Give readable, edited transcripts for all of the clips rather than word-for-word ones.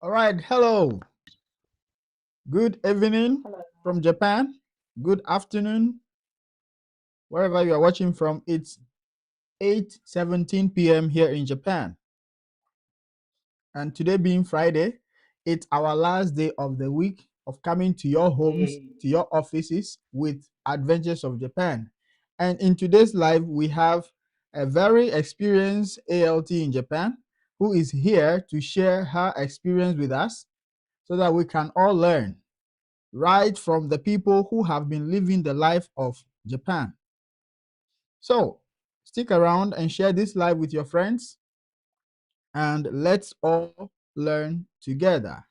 All right, hello. Good evening Hello. from Japan. Good afternoon, wherever you are watching from. It's 8:17 p.m. here in Japan. And today being Friday, it's our last day of the week of coming to your homes, Hey. to your offices with Adventures of Japan. And in today's live, we have a very experienced ALT in Japan who is here to share her experience with us so that we can all learn right from the people who have been living the life of Japan. So stick around and share this live with your friends, and let's all learn together.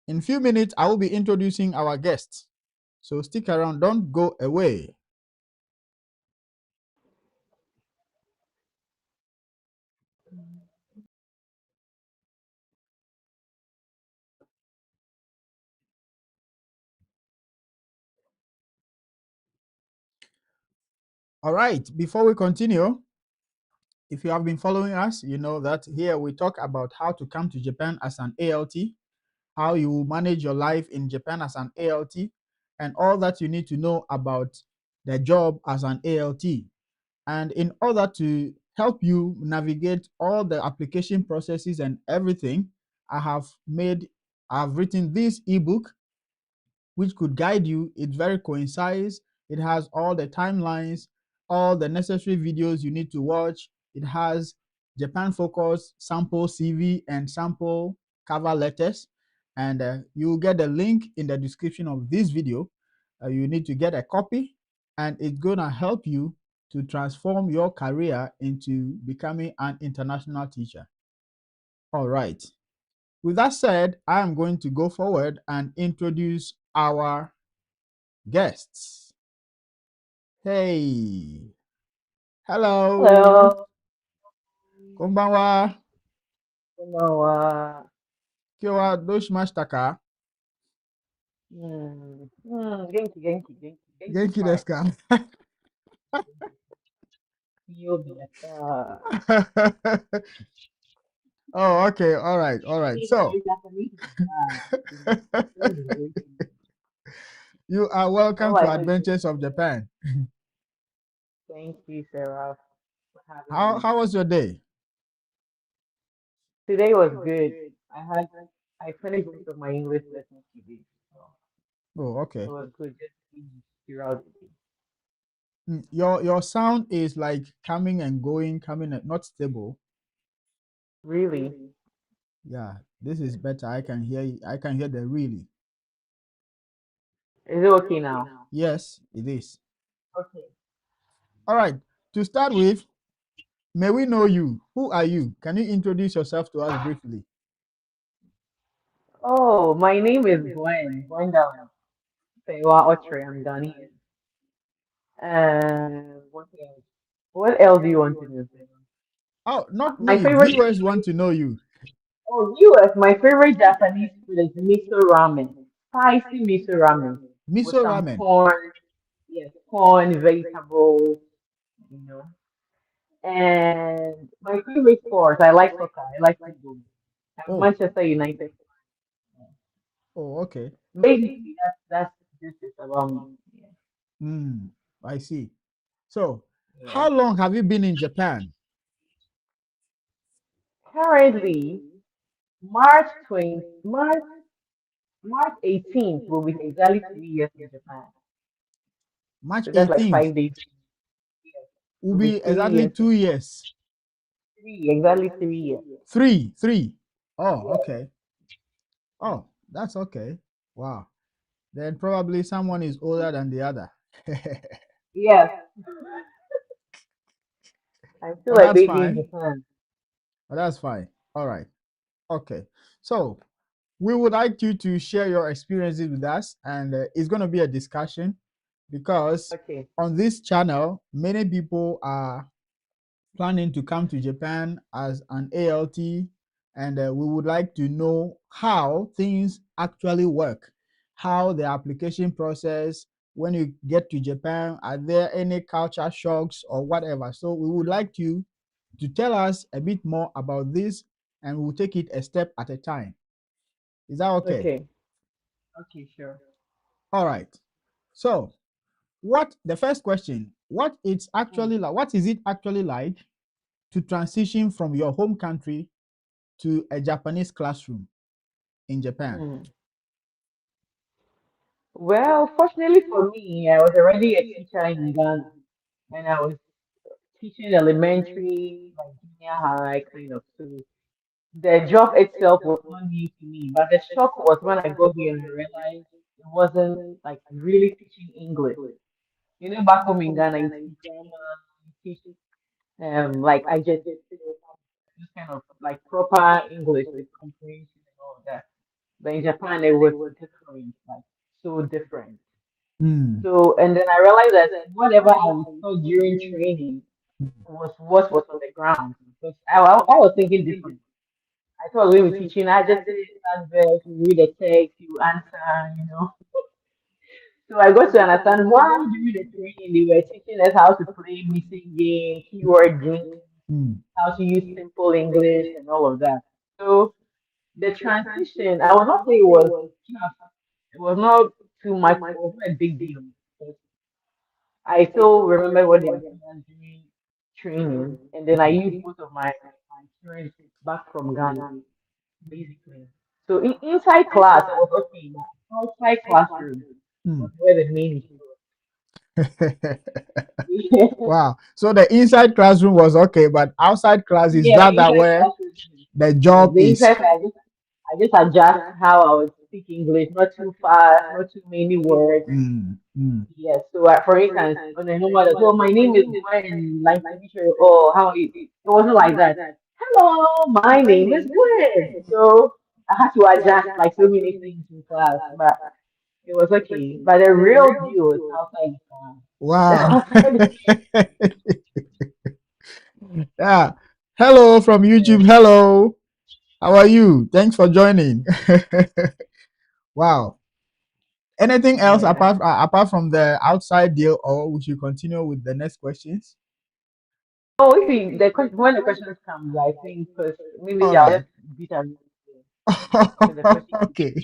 In a few minutes, I will be introducing our guests. So stick around, don't go away. All right, before we continue, if you have been following us, you know that here we talk about how to come to Japan as an ALT, how you manage your life in Japan as an ALT, and all that you need to know about the job as an ALT. And in order to help you navigate all the application processes and everything, I've written this ebook which could guide you. It's very concise. It has all the timelines, all the necessary videos you need to watch. It has Japan focus sample CV and sample cover letters. And you'll get the link in the description of this video. You need to get a copy, and it's going to help you to transform your career into becoming an international teacher. All right. With that said, I am going to go forward and introduce our guests. Hey, hello, Hello. konbanwa, Konbanwa. kiwa doshimashita ka? Genki Genki desu fine. ka? Yobiyata. Oh, okay, all right, all right. So, My Japanese is bad. Very, very good. you are All welcome to I know is Adventures of Japan. thank you, Sarah, for having How me. how was your day? Today was good. I had I finished most of my English lessons today, so Oh, it okay. was good. Just easy throughout the day. Your sound is like coming and going, coming and not stable. Really? Yeah, this is better. I can hear I can hear the really. Is it okay now? Yes, it is. Okay. All right. To start with, may we know you? Who are you? Can you introduce yourself to us briefly? Oh, my name is Gwen. Gwen Down. Sewa Otre. I'm Ghanaian. And what else do you want to know? Oh, not My me. favorite, Viewers want to know you. oh, US, my favorite Japanese food is miso ramen. Spicy miso ramen with Miso some ramen. corn, yes, corn, vegetables, you know. And my favorite sport, I like soccer. I like football. I'm Oh, Manchester United. oh, okay. Basically, that's just it about me. Yeah. Hmm, I see. So, Yeah. how long have you been in Japan? Currently, March 18th will be exactly 3 years in Japan. March So that's like 18th 5 days. will Will be be three exactly years. 2 years. Exactly 3 years. Three. Oh, Yes. okay. Oh, that's okay. Wow. Then probably someone is older than the other. Yes. I'm still But a that's baby in fine. Japan. But that's fine. All right. Okay. So, we would like you to share your experiences with us, and it's going to be a discussion because Okay. on this channel, many people are planning to come to Japan as an ALT, and we would like to know how things actually work, how the application process, when you get to Japan, are there any culture shocks or whatever? So we would like you to tell us a bit more about this and we'll take it a step at a time. Is that okay? Okay. Okay, sure. All right. So, what the first question? What is it actually like to transition from your home country to a Japanese classroom in Japan? Mm. Well, fortunately for me, I was already a teacher in Ghana, and I was teaching elementary, like junior high, kind of. So the job itself was not new to me, but the shock was when I got here and I realized it wasn't like really teaching English. You know, back home in Ghana, you teach grammar, you teach like I just this kind of like proper English with comprehension and all of that. But in Japan, it was different, like so different. Mm. So, and then I realized that whatever I was taught during training was what was on the ground. Because I was thinking different. I thought when we were teaching, I just say stand verse, you read the text, you answer. So I got to understand why during the training they were teaching us how to play missing game, keyword games, Mm. how to use simple English and all of that. So the transition, I will not say it was tough. It was not too much. It was not a big deal. But I still remember what they were telling us during training, and then I used most of my experience back from Ghana, basically. So inside class, it was okay. But outside classroom was Mm. where the main issue was. Wow. So the inside classroom was okay, but outside class is Yeah, that the inside where classroom. the Yes, job the is. inside class. I just adjust how I would speak English, not too fast, not too many words. Mm. Mm. Yes. So, for instance, when I know mother, oh, my name is Gwen, like to be sure, oh, how are you? It wasn't like that. Hello, my name is Gwen. So I had to adjust like so many things in class, but it was okay. But the real deal is outside the class. Wow. Outside Yeah. Hello from YouTube. Hello. How are you? Thanks for joining. Wow. Anything else yeah. apart from the outside deal, or we should continue with the next questions? Oh, if you, when the questions come, I think because All maybe I'll right. just beat around with the question. Okay.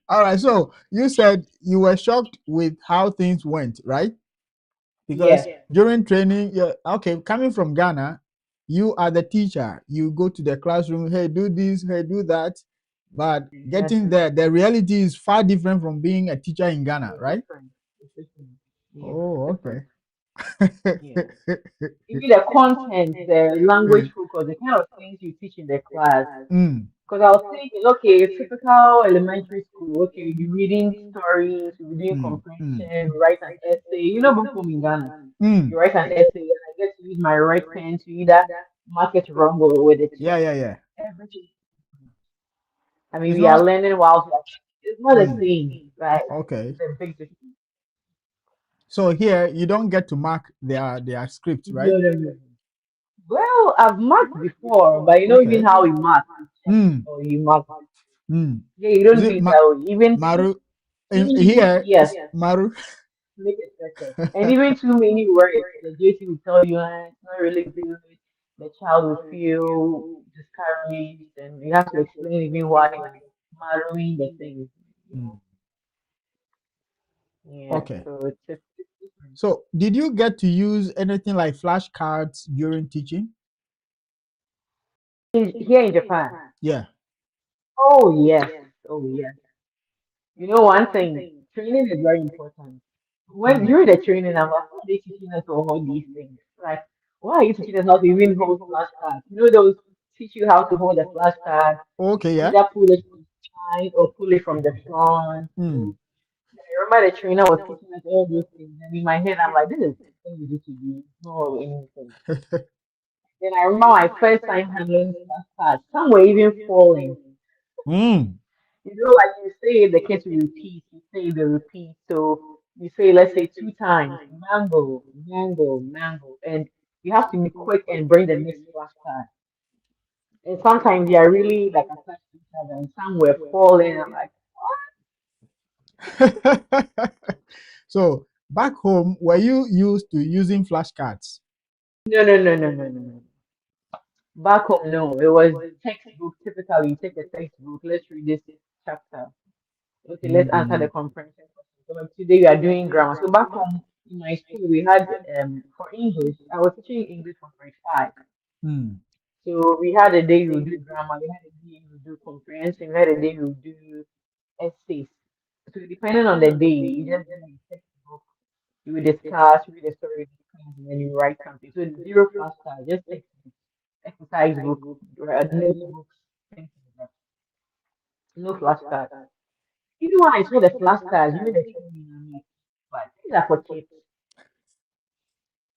All right. So you said you were shocked with how things went, right? Because Yeah, during training, okay, coming from Ghana, you are the teacher. You go to the classroom, hey, do this, hey, do that. But getting exactly. there, the reality is far different from being a teacher in Ghana, It's right? different. It's different. Yeah, it's Oh, different. okay. Yeah. Even the content, the language focus, the kind of things you teach in the class. Mm, Because I was thinking, okay, typical elementary school, okay, you're reading stories, you're doing mm, mm, comprehension, you write an essay. You know, back home in Ghana, mm. you write an essay, and I get to use my red pen to either mark it wrong or with a Yeah, check. yeah, yeah. Everything. I mean, It's we are not. learning while it's not the Mm, same, right? okay. It's a big difference. So here you don't get to mark their scripts, right? No, no, no. Well, I've marked before, but you know even Okay. how you mark, you check Mm, or you mark. mm. Yeah, you Is don't do it it that way. Maru? Here Yes, is Maru. make it better. And even too many words, the JC will tell you it's not really good. The child will feel discouraged, and you have to explain even why you're marrying the thing. Mm, Yeah, okay. so it's different. So did you get to use anything like flashcards during teaching? Here in Japan. Yeah. Oh yes, oh yes. You know one thing, training is very important. When Mm. during the training, I'm like, why are they teaching us all these things? Like, why are you teaching us how to even hold flashcards? You know, those teach you how to hold a flashcard, Okay, yeah. either pull it from the side or pull it from the front. Mm. I remember the trainer was teaching us all those things, and in my head, I'm like, this is something you need to do, no anything. Then I remember my first time handling flashcards. Some were even falling. Mm. You know, like you say, the kids will repeat. You say they repeat. So you say, let's say two times, mango, mango, mango, and you have to be quick and bring the next flashcard. And sometimes they are really like attached to each other, and some were falling. I'm like, So back home, were you used to using flashcards? no, no, no, no, no, no, no. Back home, no, it was textbook. Typically, you take a textbook. Let's read this chapter. Okay, let's answer the Mm, comprehension question. So like today we are doing grammar. So back home in my school, we had for English. I was teaching English from grade 5. mm, So we had a day we would do grammar. We had a day we would do comprehension. We had a day we would do essays. So depending on the day, you just do a textbook. You will discuss, read a story with your friends, and then you write something. So it's zero flashcards, just textbook, exercise book, notebooks, things like that. No flashcards. Even when I saw the flashcards, you know the training, I'm like, but these are for kids.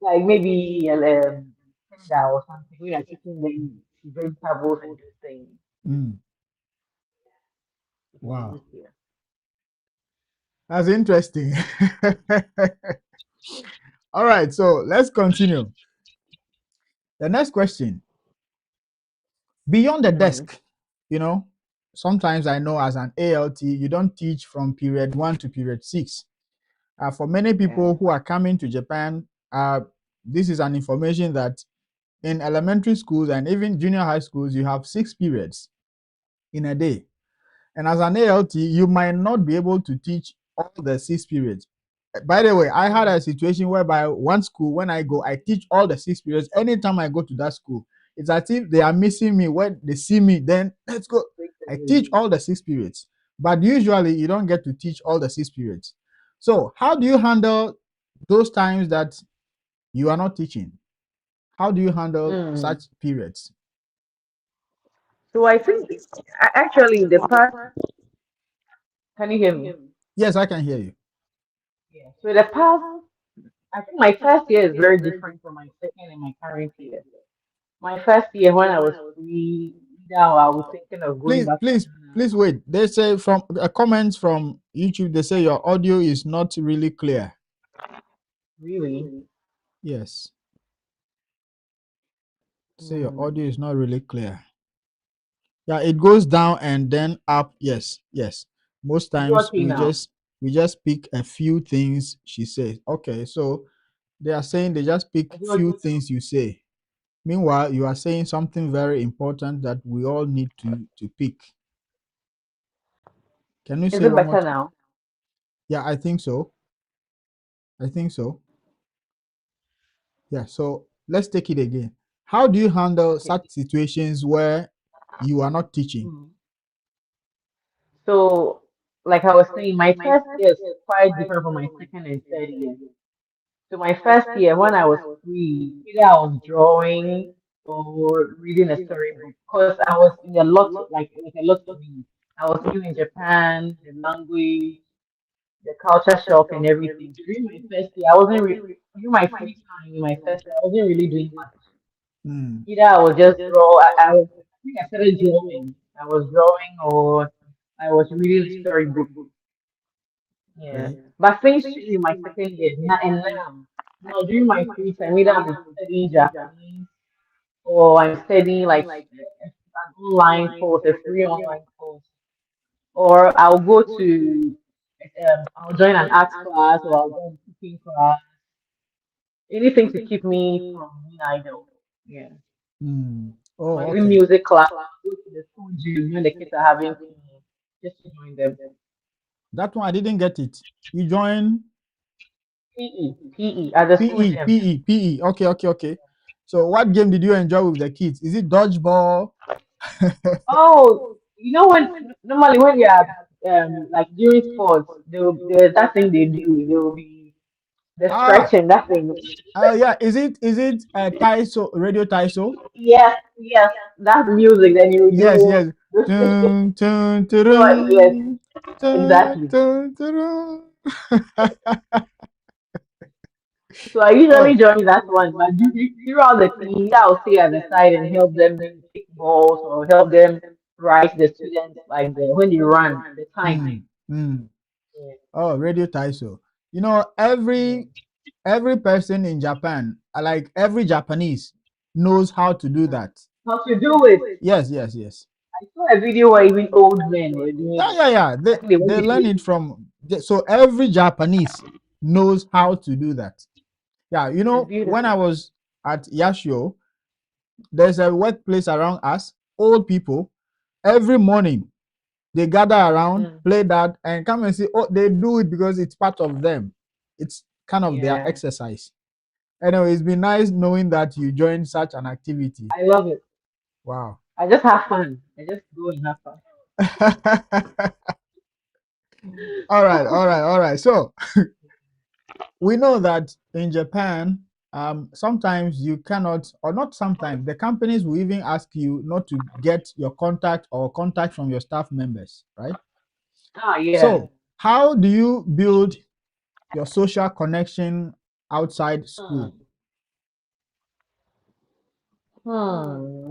Like maybe tender or something. We are teaching them vegetables and those things. mm. It was Wow, easier. that's interesting. All right, so let's continue. The next question: beyond the Mm, desk, you know, sometimes I know as an ALT, you don't teach from period 1 to period 6. For many yeah. people who are coming to Japan, this is an information that in elementary schools and even junior high schools, you have 6 periods in a day. And as an ALT, you might not be able to teach all the 6 periods. By the way, I had Mm, a situation whereby one school, when I go, I teach all the 6 periods. Anytime I go to that school, it's as if they are missing me. When they see me, then let's go. wait a I teach minute. all the 6 periods. But usually, you don't get to teach all the 6 periods. So, how do you handle those times that you are not teaching? How do you handle Mm. such periods? So I think actually in the past, can you hear me? Yes, I can hear you. Yeah. So the past, I think my first year is very different from my second and my current year. My first year when I was free, now I was thinking of going Please, back to please, Ghana. please wait. They say from comments from YouTube, they say your audio is not really clear. Really? Yes, say your Mm. audio is not really clear. Yeah, it goes down and then up. Yes, yes. Most Is it times okay now? we just pick a few things she says. Okay, so they are saying they just pick Is it few okay? things you say. Meanwhile, you are saying something very important that we all need to pick. Can you Is say it one more better time? now? Yeah, I think so. I think so. Yeah, so let's take it again. How do you handle Okay. such situations where you are not teaching? Mm. So, like I was saying, my first year is quite different from my second and third year. So my first year, when I was free, either I was drawing or reading a storybook because I was in a lot, like it was a lot to me. I was new in Japan, the language, the culture shock, and everything. During my first year, I wasn't during my free time in my first year, I wasn't really doing much. Hmm. Either I was just draw. I think I started drawing. I was drawing or I was reading a storybook. Yeah. Okay. But finished in my second year, and now during my free time, either I'm studying Japanese or I'm studying like an online course, a free online course, or I'll join an art class or I'll join a cooking class, anything to keep me from being idle. Yeah. Hmm. Or Oh, even okay. music class, I'll go to the school gym when the kids are having PE, just to join them. That one I didn't get it. You join PE at the school PE, gym. PE, PE. Okay, okay, okay. So what game did you enjoy with the kids? Is it dodgeball? Oh, you know when normally when you are like during sports, there's that thing they do. There will be the Ah, stretching. That thing. yeah. Is it Taiso radio Taiso? Yes, yes. That music. Then you Yes, do. yes. Dun, dun, So yes, dun, dun, exactly. dun, dun. So I Oh, usually join that one, but throughout the team, I'll stay at the side and help them maybe pick balls or help them write the students like when they run the time. mm, mm. Yeah, Oh, radio Taiso. You know, yeah. every person in Japan, like every Japanese, knows how to do Mm. that. How to do it? Yes, yes, yes. I saw a video where even old men were doing Yeah, it. yeah, yeah. I think they went They to learn it from. So every Japanese knows how to do that. Yeah, it's when I beautiful. was at Yashio, There's a workplace around us, old people, every morning they gather around, Mm. play that, and come and say, oh, they do it because it's part of them. It's kind of their Yeah, exercise. Anyway, it's been nice knowing that you joined such an activity. I love it. Wow. I just have fun. I just go and have fun. All right, all right, all right. So we know that in Japan, sometimes you cannot, or not sometimes, the companies will even ask you not to get your contact or contact from your staff members, right? Ah, yeah. So, how do you build your social connection outside Hmm. school?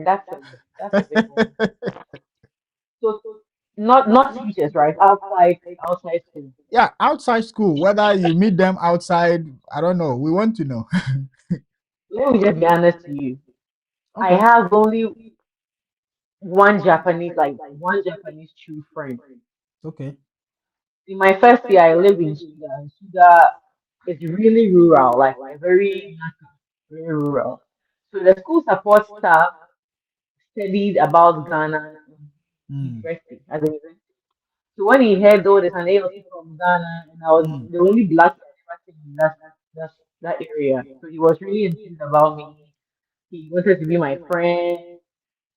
That's a big one. So not teachers, right? Outside school. Yeah, outside school, whether you meet them outside, I don't know. We want to know. Let me just be honest to you. I Okay. have only one Japanese true friend. Okay. In my first year, I lived in Suga, and Suga is really rural, like very rural. So the school support staff studied about Ghana in Mm, university as a university. So when he heard all this, and they also from Ghana, and I was mm, the only black guy ever seen in that that area, so he was really enthused about me. He wanted to be my friend.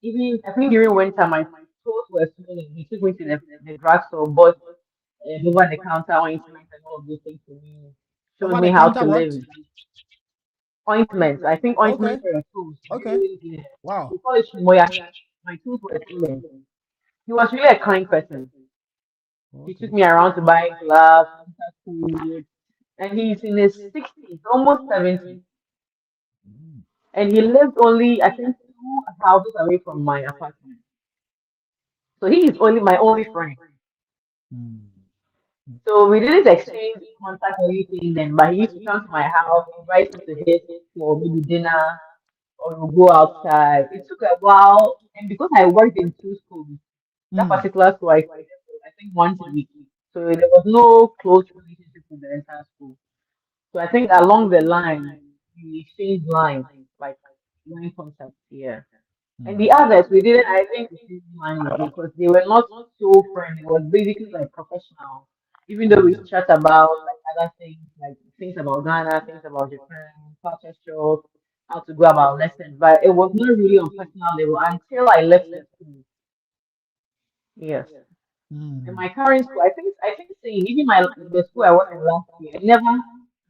Even I think during winter, my toes were swelling. He took me to the drugstore, bought over the counter ointment and all of those things for me. Showed over me the how counter to what? live. Ointments. I think ointment Okay. for your toes. Okay. Really, yeah. Wow. We call it shimoyashi. My toes were swollen. He was really a kind person. He took Okay. me around to buy gloves, food, and he's in his 60s, almost 70. Mm, And he lived only, I think, two houses away from my apartment. So he is only my only friend. mm, So we didn't exchange contact or anything then, but he used to come to my house, invite me to his for maybe dinner, or we'll go outside. It took a while, and because I worked in two schools, that mm, particular school I stayed for, I think once a week. So there was no close relationship with the entire school. So I think along the line, we exchanged lines, like line contact, yeah. And mm, the others, we didn't, I think, receive money because they were not so friendly. It was basically like professional. Even though we chat about like other things, like things about Ghana, things about Japan, culture shock, how to go about lessons, but it was not really on personal level until I left the school. Yes. In mm, my current school, I think same. Even the school I worked in last year, I never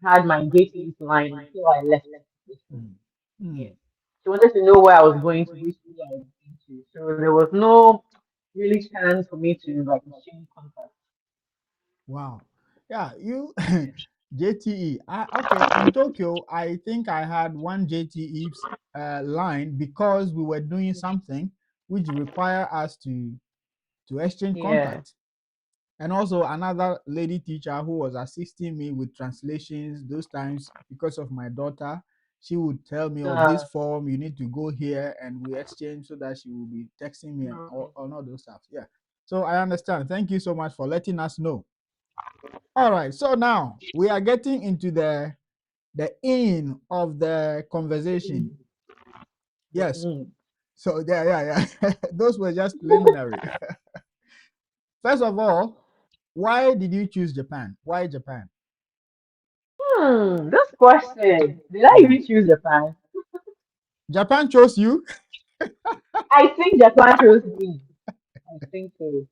had my JT's line until I left the school. mm, mm. Yes. She wanted to know where I was going to, which school I was going to. So there was no really chance for me to like exchange contact. Wow. Yeah, you Yeah. JTE. Okay, in Tokyo, I think I had one JTE line because we were doing something which require us to exchange Yeah. contact. And also another lady teacher who was assisting me with translations those times because of my daughter. She would tell me, oh, this Uh, form you need to go here, and we exchange so that she will be texting me and mm, all those stuff. Yeah. So I understand. Thank you so much for letting us know. All right. So now we are getting into the in of the conversation. Yes. mm. So yeah. Those were just preliminary. First of all, why did you choose Japan? Why Japan? This question. Did I Hmm. even choose Japan? Japan chose you. I think Japan chose me. I think so.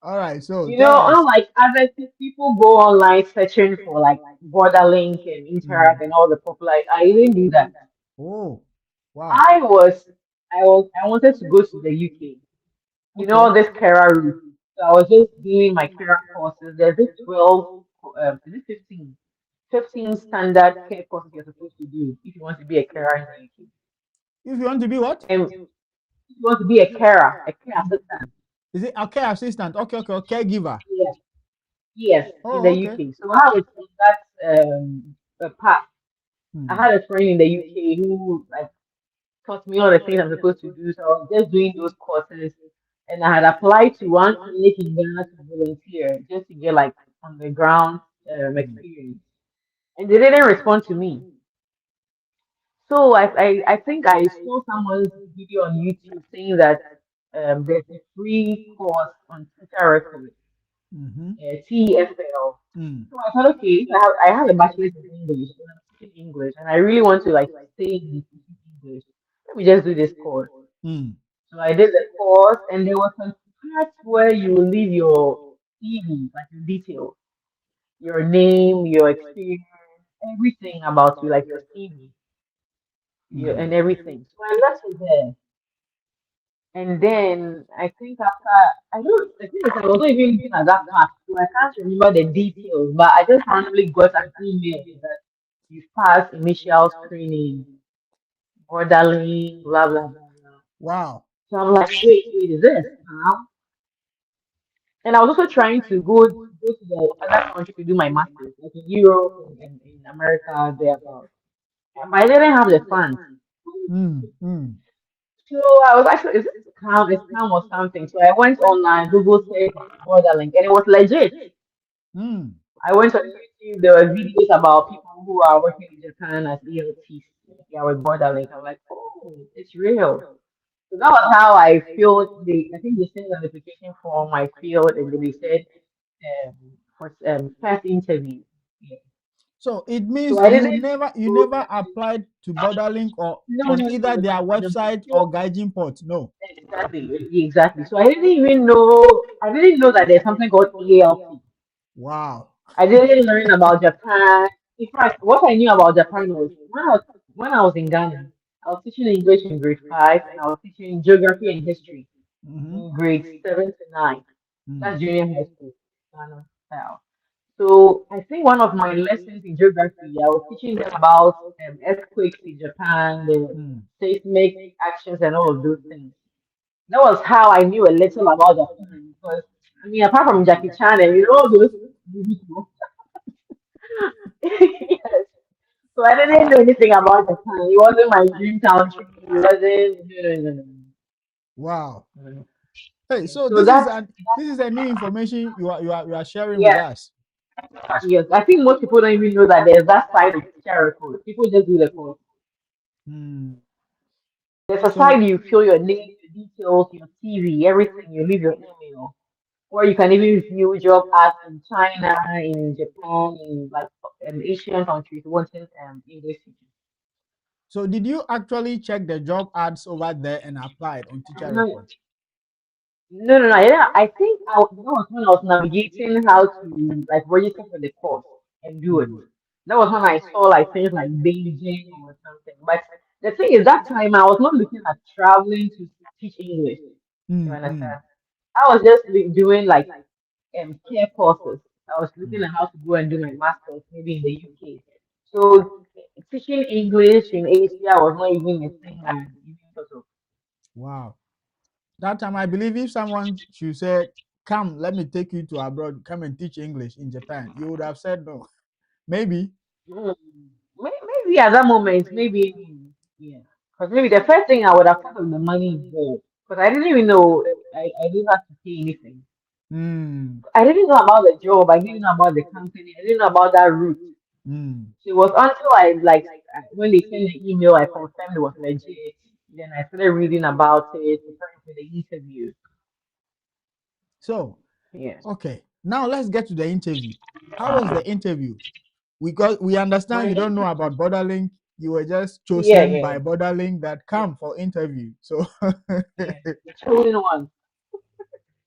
All right. So You tell know, us. unlike other people go online searching for like border link and interact Mm. and all the popular, I didn't do that. Oh, wow. I was, I wanted to go to the UK. You know, Okay. all this Kera route. So I was just doing my Kera courses. There's this 12, is it 15? 15 standard care courses you're supposed to do if you want to be a carer in the UK. If you want to be what? And if you want to be a care assistant, Is it a care assistant? Okay. Caregiver. yes, yes, in the Oh, okay. UK. So how it's on that path. I Hmm. had a friend in the UK who like taught me all the things I'm supposed to do. So I was just doing those courses, and I had applied to one clinic in Ghana to volunteer just to get like on the ground Hmm. experience, and they didn't respond to me. So I think I saw someone's video on YouTube saying that there's a free course on teacher record, Mm-hmm. TEFL. Mm. So I thought, okay, I have a bachelor's in English, and I'm teaching English, and I really want to like stay in teaching English. Let me just do this course. Mm. So I did the course, and there was some parts where you leave your CV, like your details, your name, your experience, everything about you, like your CV, Mm. and everything. So I left it there. And then I think after, I don't, I think I was not even looking at that part, so I can't remember the details, but I just randomly got an email that you passed initial screening, bordering, blah, blah, blah, blah. Wow. So I'm like, wait, is this? And I was also trying to go to the other country to do my master's, like in Europe and in America, thereabouts. But I didn't have the funds. Mm. Mm. So I was actually, is this scam or something? So I went online, Google search border link, and it was legit. Mm. I went on YouTube, there were videos about people who are working in Japan as ELTs. Yeah, with border link. I'm like, oh, it's real. So that was how I filled I think they sent a notification form I filled, and then they said um, for first interview. Yeah. So it So means I didn't you go. never applied to Borderlink or No, on no, either no, their no, no. website So or guiding port. No. exactly. So I didn't even know. I didn't know that there's something called ELT. Wow. I didn't learn about Japan. In fact, what I knew about Japan was when I was in Ghana, I was teaching English in grade 5, and I was teaching geography and history Mm-hmm. in grades 7 to 9. Mm. That's junior high school, Ghana style. So I think one of my lessons in geography, I was teaching them about earthquakes in Japan, the Mm. seismic actions, and all of those things. That was how I knew a little about Japan because I mean, apart from Jackie Chan and all those movies, yes. So I didn't know anything about Japan. It wasn't my dream country. It wasn't. No, no, no, Wow. no, no. Hey, Yeah. so So that's this is a new information you are sharing with yes, us. yes. I think most people don't even know that there's that side of teacher record. People just do the course. Mm. There's a So side you fill your name, your details, your CV, everything. You leave your email. Or you can even view job ads in China, in Japan, in like Asian countries wanting English teachers. did you actually check the job ads over there and applied on teacher No, record? no. I think that was when I was navigating how to like register for the course and do it. Mm. That was when I saw like things like Beijing or something. But the thing is, that time I was not looking at traveling to teach English. You Mm. Mm. understand? I was just doing like care courses. I was looking Mm. at how to go and do my master's maybe in the UK. So teaching English in Asia was not even a thing I even thought of. Wow. That time, I believe if someone should say, "Come, let me take you to abroad, come and teach English in Japan," you would have said no. Maybe. Mm. Maybe at that moment, maybe yeah. Because maybe the first thing I would have thought of the money involved. Because I didn't even know I didn't have to pay anything. Mm. I didn't know about the job. I didn't know about the company. I didn't know about that route. Mm. So it was until I like when they sent the email, I confirmed it was legit. Then I started reading about it, preparing for the interview. So, Yeah. okay. Now let's get to the interview. How was the interview? We understand My you don't know about Borderlink. You were just yeah, chosen yeah, by Borderlink that yeah, come for interview. So, yeah. The chosen one.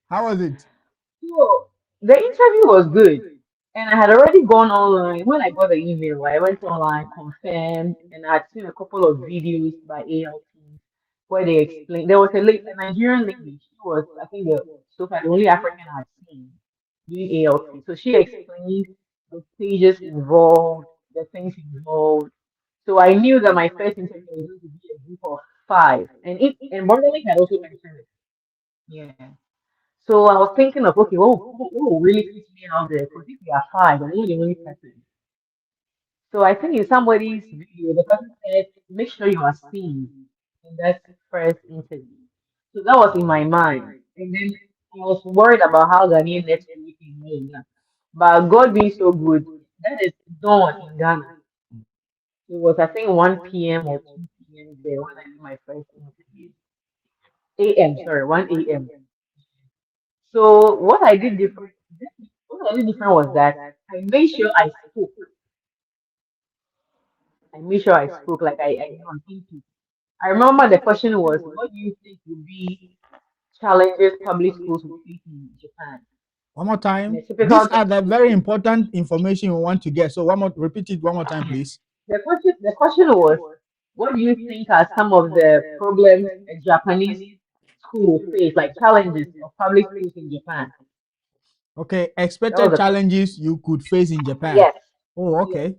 how was it? So the interview was good. And I had already gone online. When I got the email, I went online, confirmed, and I'd seen a couple of videos by ALT where they explained. There was a Nigerian lady. She was, I think, so far the only African I've seen doing ALT. So she explained the stages involved, the things involved. So I knew that my first interview was going to be a group of 5. And Borderlink had also mentioned it. Yeah. So I was thinking of, okay, what will really fit me out there? Because if we are 5, I'm not the only person. So I think in somebody's video, the person said, make sure you are seen in that first interview. So that was in my mind. And then I was worried about how Ghanaian networking and all of that. But God being so good, that is done in Ghana. It was, I think, 1 p.m. or 2 p.m. there when I did my first interview. A.M., sorry, 1 a.m. So what I did different was that I made sure I spoke. I made sure I spoke like I knew I'm thinking. I remember the question was, what do you think would be challenges public schools will face in Japan? One more In a time. typical These are the Japanese very school. important information we want to get. So one more, repeat it one more time, please. The question was, what do you think are some of the problems a Japanese school face, like challenges of public schools in Japan? Okay, That was expected the question. challenges you could face in Japan. Yes, Oh, yes. okay.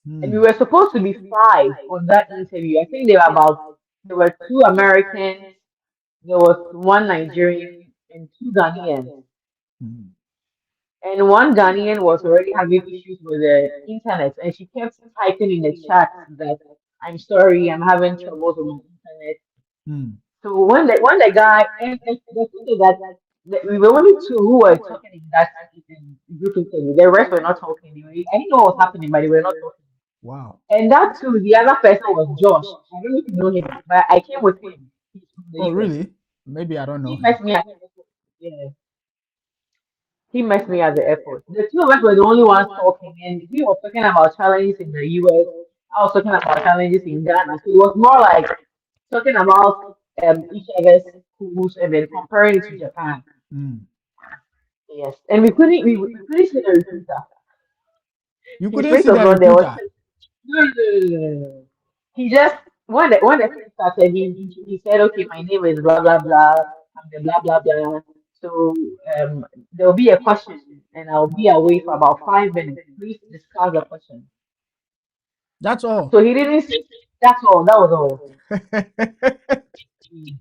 And we Hmm. were supposed to be five on that interview. I think there were two Americans, there was one Nigerian, and two Ghanaians. Hmm. And one Ghanaian was already having issues with the internet, and she kept typing in the chat that I'm sorry, I'm having troubles with my internet. Hmm. So when the guy and the thing is that we were only two who were talking in that group interview. The rest were not talking. I didn't know what was happening, but they were not talking. Wow. And that too, the other person was Josh. I don't know if you know him, but I came with him. He's from the Oh, US. really? Maybe I don't know He him. met me at the airport. Yeah, he met me at the airport. The two of us were the only ones talking, and he was talking about challenges in the US. I was talking about challenges in Ghana. So it was more like talking about each other's schools and then comparing it to Japan. Hmm. Yes, and we couldn't see the recruiter. You His couldn't face see was the not there. Was recruiter. no, no, no, no, no, no. He just when the thing started, he said, "Okay, my name is blah blah blah. I'm the blah blah blah. So there will be a question, and I'll be away for about 5 minutes. Please discuss the question." That's all. So he didn't. That's all. That was all. Mm.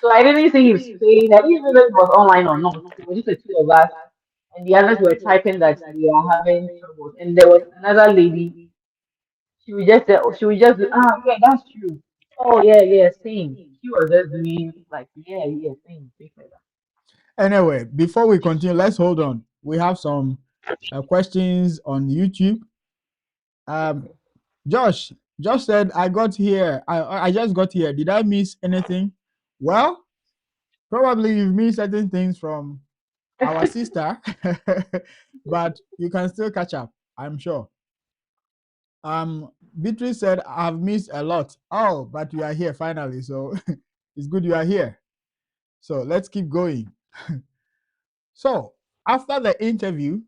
So I didn't see his face. I didn't even know if it was online or not. It was just the two of us, and the others were typing that they are having troubles. And there was another lady. She would just do, yeah, that's true. Oh yeah, yeah, same. She was just doing like, yeah, yeah, same, things like that. Anyway, before we continue, let's hold on. We have some questions on YouTube. Um, Okay. Josh said, "I got here. I just got here. Did I miss anything?" Well, probably you've missed certain things from our sister, but you can still catch up. I'm sure. Beatrice said, "I've missed a lot." Oh, but you are here finally, so it's good you are here. So let's keep going. So after the interview,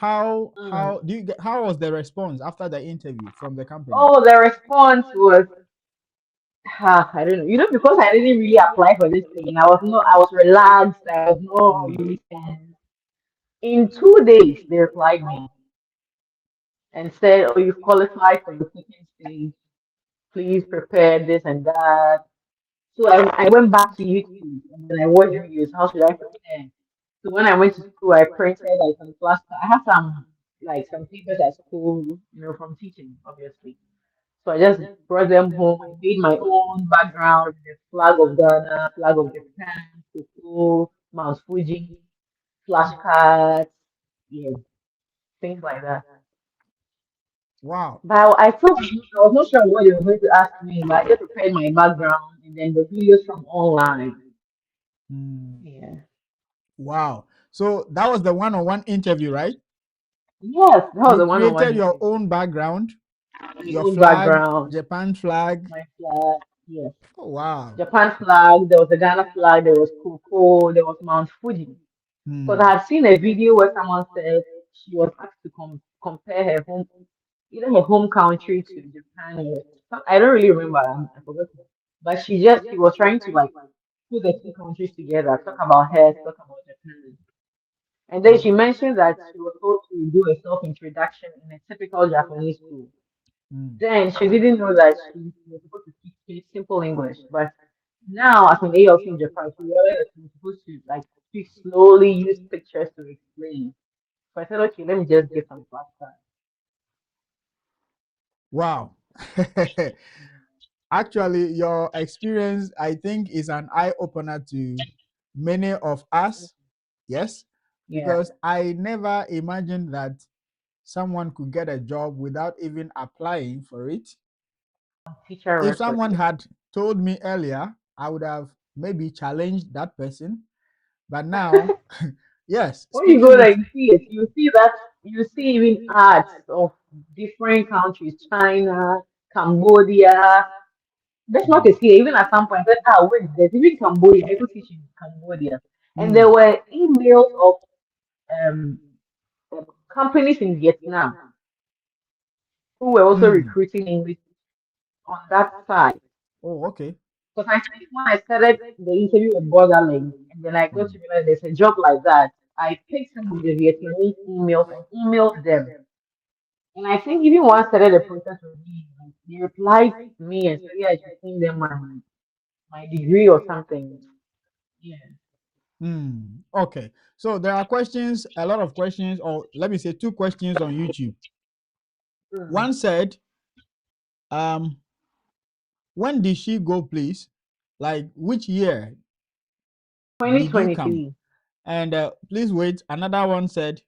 Mm. how was the response after the interview from the company? Oh, the response was, I don't know. Because I didn't really apply for this thing. I was relaxed. I was not Hmm. really tense. In 2 days, they replied me and said, "Oh, you've qualified for the second stage. Please prepare this and that." So I went back to YouTube and then I watched videos. How should I prepare? So when I went to school, I printed like some flashcards. I have some papers at school, from teaching, obviously. So I just brought them home. I made my own background, the flag of Ghana, flag of Japan, Coco, Mount Fuji, flashcards, yeah, things like that. Wow. But I was not sure what they were going to ask me, but I just prepared my background and then the videos from online. Hmm. Yeah. Wow. So that was the one-on-one interview, right? Yes, that was You the one-on-one created your interview. own background, My your own flag, background, Japan flag. my flag. Yes. Oh, wow. Japan flag, there was a Ghana flag, there was Coco, there was Mount Fuji. Because Hmm. I had seen a video where someone said she was asked to compare either her home country to Japan or I don't really remember. I forgot. But she was trying to like put the two countries together, talk about her, talk about Japan. And then she mentioned that she was told to do a self-introduction in a typical Japanese school. Hmm. Then she didn't know that she was supposed to speak simple English. But now, as an ALC in Japan, she realized that she was supposed to like speak slowly, use pictures to explain. So I said, okay, let me just get some flashcards. Wow. Actually, your experience, I think, is an eye opener to many of us. Yes, Yeah. because I never imagined that someone could get a job without even applying for it? Teacher If record, someone yes. had told me earlier, I would have maybe challenged that person. But now, yes, When you speaking go there, with, you see it. You see that. You see even ads of different countries, China, Cambodia. That's not mm, a here. Even at some point, I said, ah, wait, there's even Cambodia. People teach in Cambodia. And there mm, were emails of um, companies in Vietnam who were also mm. recruiting English on that side. Oh, okay. Because I think when I started the interview with Borderlands, and then I got Mm, to realize there's a job like that, I picked some of the Vietnamese emails and emailed them. And I think even once started the process with me, like, they replied to me and said, yeah, I should send them my degree or something. Yeah. okay. So there are questions, a lot of questions, or let me say two questions on YouTube. Mm. One said, um, when did she go, please? Like, which year did you come? 2023. And please wait. Another one said,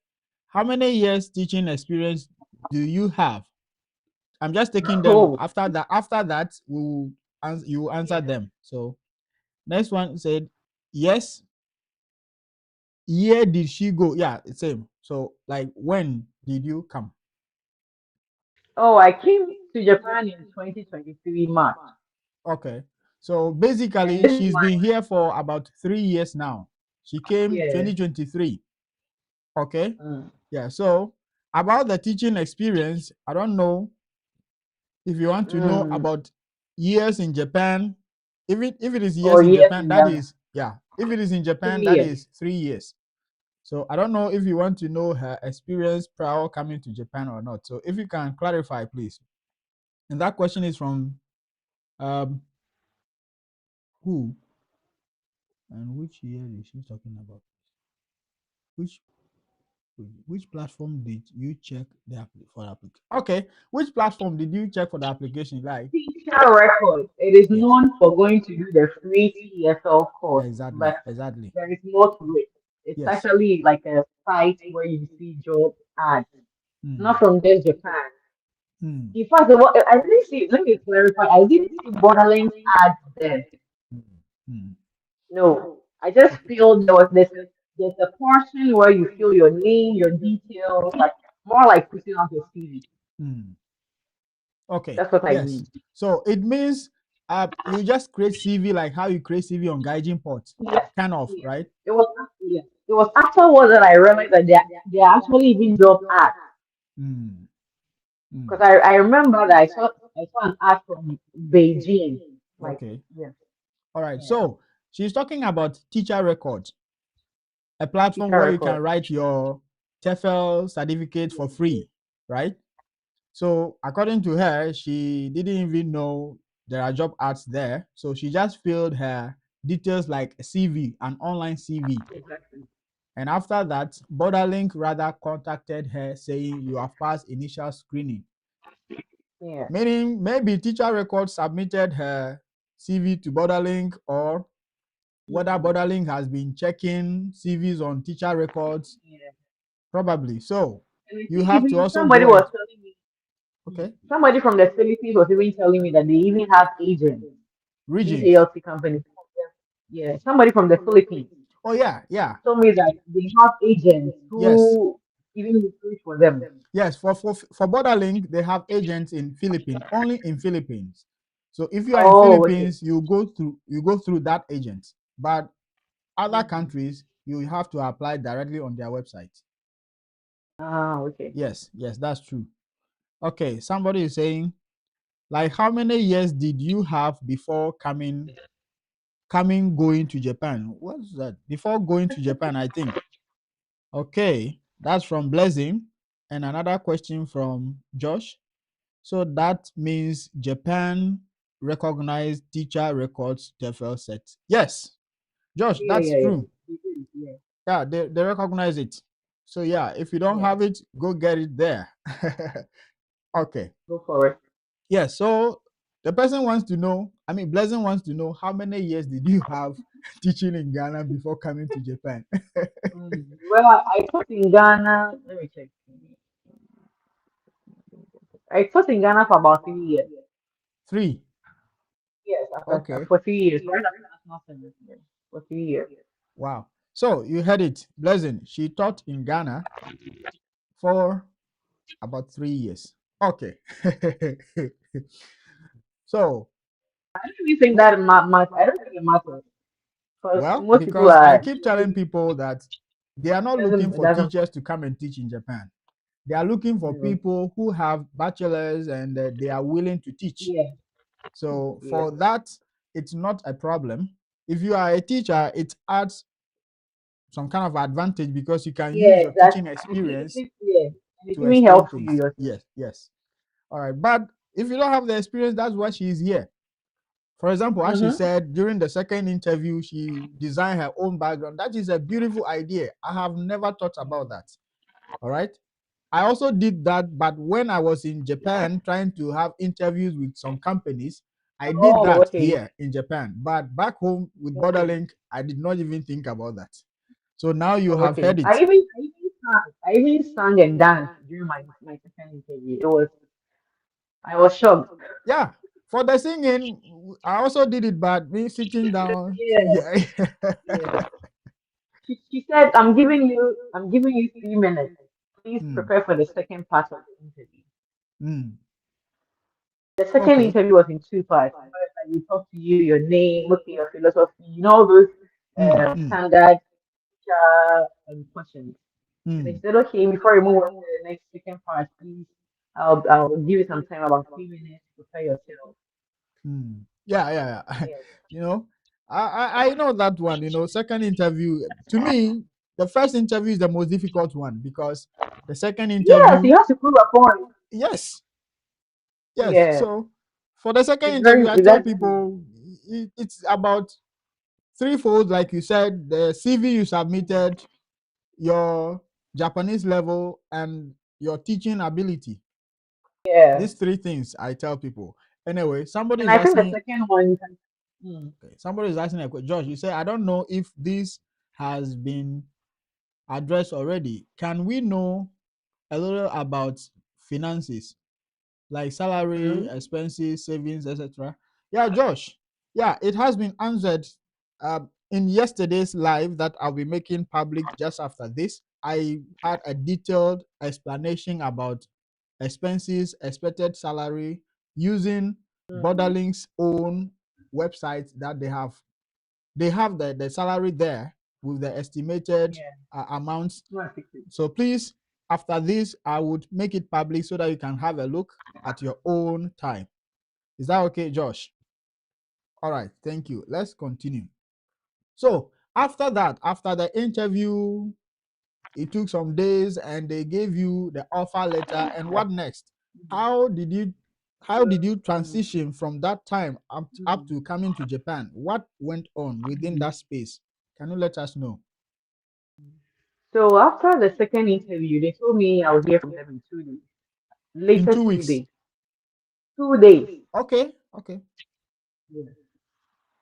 how many years teaching experience do you have? I'm just taking them. Oh, After that, you will answer yeah. them. So next one said, yes. Year did she go? Yeah, it's same. So like, when did you come? Oh, I came to Japan in 2023 March. Okay. So And basically, this is she's my, been here for about 3 years now. She came yeah. 2023. Okay. Mm. Yeah. So about the teaching experience, I don't know if you want to know Mm. about years in Japan. If it is years Or in years Japan, in that Ghana. is, yeah. If it is in Japan, 3 that years. is 3 years. So I don't know if you want to know her experience prior coming to Japan or not. So if you can clarify, please. And that question is from um who and which year is she talking about? Which which platform did you check for the application? Okay, which platform did you check for the application? Like, Teacher record. It is yes, known for going to do the free TEFL course, exactly, but exactly. there is more to it. It's Yes. actually like a site where you see job ads, not Hmm. from just Japan. Hmm. In fact, I didn't see, let me clarify, I didn't see Borderlands ads there. Hmm. Hmm. No, I just Okay. feel there's a portion where you fill your name, your details, like more like putting out your CV. Hmm. Okay. That's what I Yes. mean. So it means you just create CV like how you create CV on Gaijin Port, Yes, kind of, yes. right? Yes. It was afterwards that I realized that they are actually even job ads. Hmm. Hmm. Because I remember that I saw an ad from Beijing. Like, Okay. yes, All right. yeah, So she's talking about teacher records, a platform teacher where you can record. write your TEFL certificate for free, right? So according to her, she didn't even know there are job ads there. So she just filled her details like a CV, an online CV. Exactly. And after that, Borderlink rather contacted her saying you have passed initial screening. Yeah. Meaning maybe teacher records submitted her CV to Borderlink, or whether Mm. Borderlink has been checking CVs on teacher records, Yeah. probably. So And I you think have to even also somebody go was and, telling me, okay, somebody from the Philippines was even telling me that they even have agents, these regions. ALC companies. Yeah, somebody from the Philippines Oh, yeah, yeah. told me that they have agents Yes. who even recruit for them. Yes, for Borderlink, they have agents in Philippines, only in Philippines. So if you are in Oh, okay. Philippines, you go through that agent. But other Mm. countries, you have to apply directly on their website. Ah, okay. Yes, yes, that's true. Okay, somebody is saying, like, how many years did you have before coming going to Japan? What's that? Before going to Japan, I think. Okay, that's from Blessing. And another question from Josh. So that means Japan recognized teacher records TEFL set. Yes, Josh, Yeah, that's yeah, yeah. true. Yeah, Yeah, they recognize it. So yeah, if you don't yeah. have it, go get it there. Okay. Go for it. Yes. So the person wants to know, I mean, Blessing wants to know how many years did you have teaching in Ghana before coming to Japan? Well, I taught in Ghana. Let me check. I taught in Ghana for about 3 years. 3. Yes, Okay. for 3 years, right after national service. Yes, for 3 years. Wow. So you heard it, Blessing. She taught in Ghana for about 3 years. Okay. So, I don't really think that much. I don't think it matters because well, most people because I are. keep telling people that they are not looking It for doesn't. teachers to come and teach in Japan. They are looking for Really. people who have bachelors and they are willing to teach. Yeah. So Yeah. for that, it's not a problem. If you are a teacher, it adds some kind of advantage because you can use Yeah. your That teaching experience yeah. And it's to even explain helps you things. yourself. Yes, yes. All right. But if you don't have the experience, that's why she is here. For example, as she Mm-hmm. said during the second interview, she designed her own background. That is a beautiful idea. I have never thought about that. All right. I also did that, but when I was in Japan trying to have interviews with some companies, I did Oh, that okay. here in Japan. But back home with Okay. Borderlink, I did not even think about that. So now you Oh, have okay. heard it. I even sang and danced during my second interview. I was shocked. Yeah. For the singing, I also did it, but me sitting down. Yeah. Yeah. Yeah. She said, I'm giving you 3 minutes. Please Hmm. prepare for the second part of the interview. Hmm. The second Okay. interview was in two parts. First, I will talk to you, your name, okay, your philosophy, all those Hmm. Hmm. standard questions. And they Hmm. said, okay, before we move on to the next second part, please, I'll give you some time, about 3 minutes, to prepare yourself. Hmm. Yeah, yeah, yeah. Yes. you know, I know that one. Second interview to me, the first interview is the most difficult one because the second Yes, interview, you have to prove a point. yes, yes. Yeah, So for the second it's very interview, I tell that's true. people it's about threefold, like you said, the CV you submitted, your Japanese level, and your teaching ability. Yeah, These three things I tell people. Anyway, somebody and is I think the asking. second one. Mm, Okay, somebody is asking a question. Josh, you say I don't know if this has been addressed already. Can we know a little about finances, like salary, mm, expenses, savings, etc.? Yeah, Josh. Yeah, it has been answered in yesterday's live that I'll be making public just after this. I had a detailed explanation about expenses, expected salary using mm, Borderlink's own website that they have the salary there with the estimated yeah, amounts. not 60. So please, after this, I would make it public so that you can have a look at your own time. Is that okay, Josh? All right, thank you. Let's continue. So after that, after the interview, it took some days and they gave you the offer letter. And what next? How did you how did you Mm, transition from that time up mm, to coming to Japan? What went on within mm. that space? Can you let us know? So after the second interview, they told me I would hear from them in 2 days. In Later, two two weeks. days. 2 days. Okay, okay. Yeah.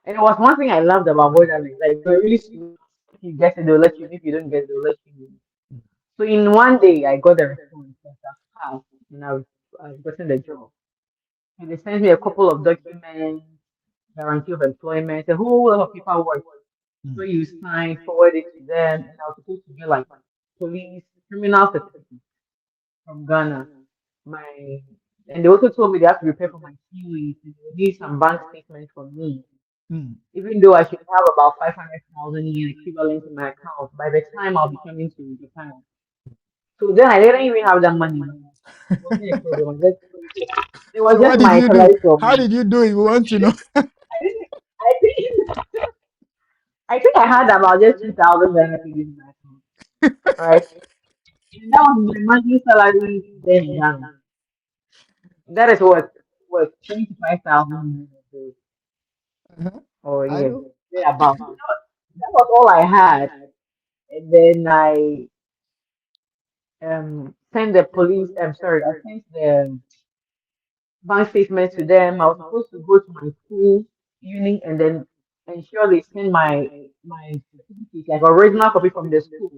And it was one thing I loved about Borderlands. Like they're really smart. If you get it, they'll let you. If you don't get it, they'll let you know. So in one day, I got the response that I've passed and I've gotten the job. And they sent me a couple of documents, guarantee of employment, a whole lot of paperwork. So Mm, you sign, forward it to them, and I was supposed to get like police, criminal certificate from Ghana. My and they also told me they have to prepare for my CUE. They need some bank statements from me. mm, Even though I should have about 500,000 yen equivalent in my account by the time I'll be coming to Japan. So then I didn't even have that money. It wasn't a problem. It was so just what did my you do? salary How from. did you do it? We want to know. I think I think I think I had about just 2,000 Ghana cedis in my account, right? And that was my monthly salary then in Ghana. That is what 25,000 Uh-huh. or I yeah, know. thereabout. That was all I had. And then I sent the police. I'm sorry, I sent the bank statement to them. I was supposed to go to my school uni and then ensure they send my certificate, like original copy from the school.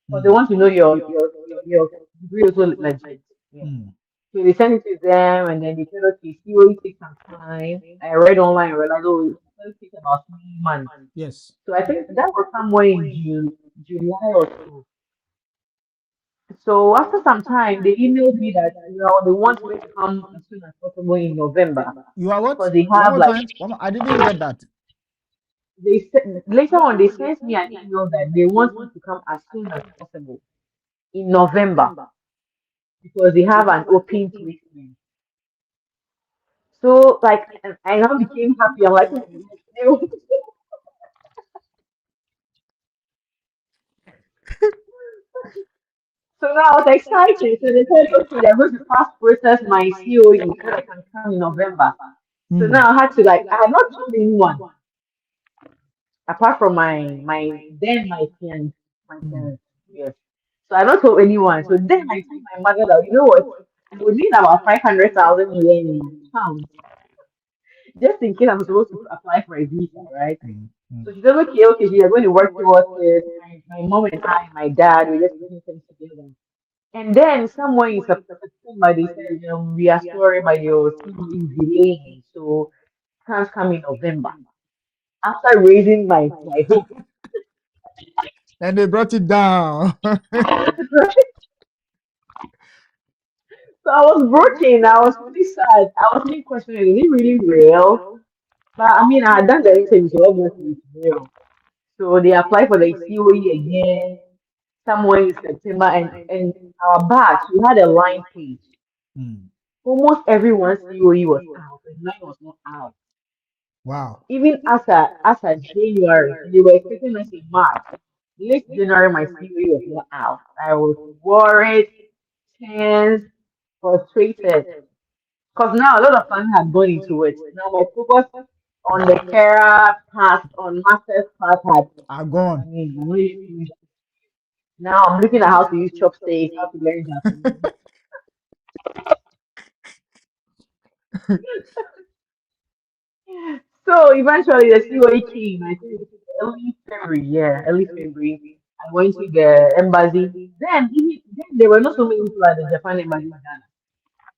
But they Mm, want to know your degree also legit. Yeah. mm. So they sent it to them, and then they said, okay, COE takes some time. I read online, realized, oh, it only takes about 3 months. Yes. So I think that was somewhere in July or so. So after some time, they emailed me that they want me to come as soon as possible in November You are what? because they One have more like time. One more, I didn't get that. later on they sent me an email that they want me to come as soon as possible in November because they have an open placement. So like I now became happy. I'm like, so now I was excited. So they said, okay, they're going to fast process my COE so I can come in November. So Hmm. now I had to like I had not told anyone apart from my Hmm. parents, yes. So I don't told anyone. So then I told my mother that you know what, I would need about 500,000 in pounds just in case I'm supposed to apply for a visa, right? Hmm. Hmm. So she said, okay, okay, we are going to work towards it. My mom and I, my dad, we're just putting things together. And then somewhere in September, they said, we are sorry, but your CV is delaying, so can't come in November. After raising my hope, And they brought it down. so I was broken. I was really sad. I was really questioning, is it really real? But I mean, I had done the interview, so obviously it's real. So they applied for the COE again somewhere in September, and our batch, we had a line page. Hmm. Almost everyone's COE was out, and mine was not out. Wow. Even as a January, they were expecting us in March. Late January, my COE was not out. I was worried, tense, frustrated. Because now a lot of time had gone into it. Now my focus on the carer part, on master's part had, Are I gone. mean, I'm really finished. Now I'm looking at how to use chopsticks, how to learn Japanese. So eventually the COE came. I think early February, yeah, early February. I went to the embassy. Then there were not so many people at the Japan embassy in Ghana.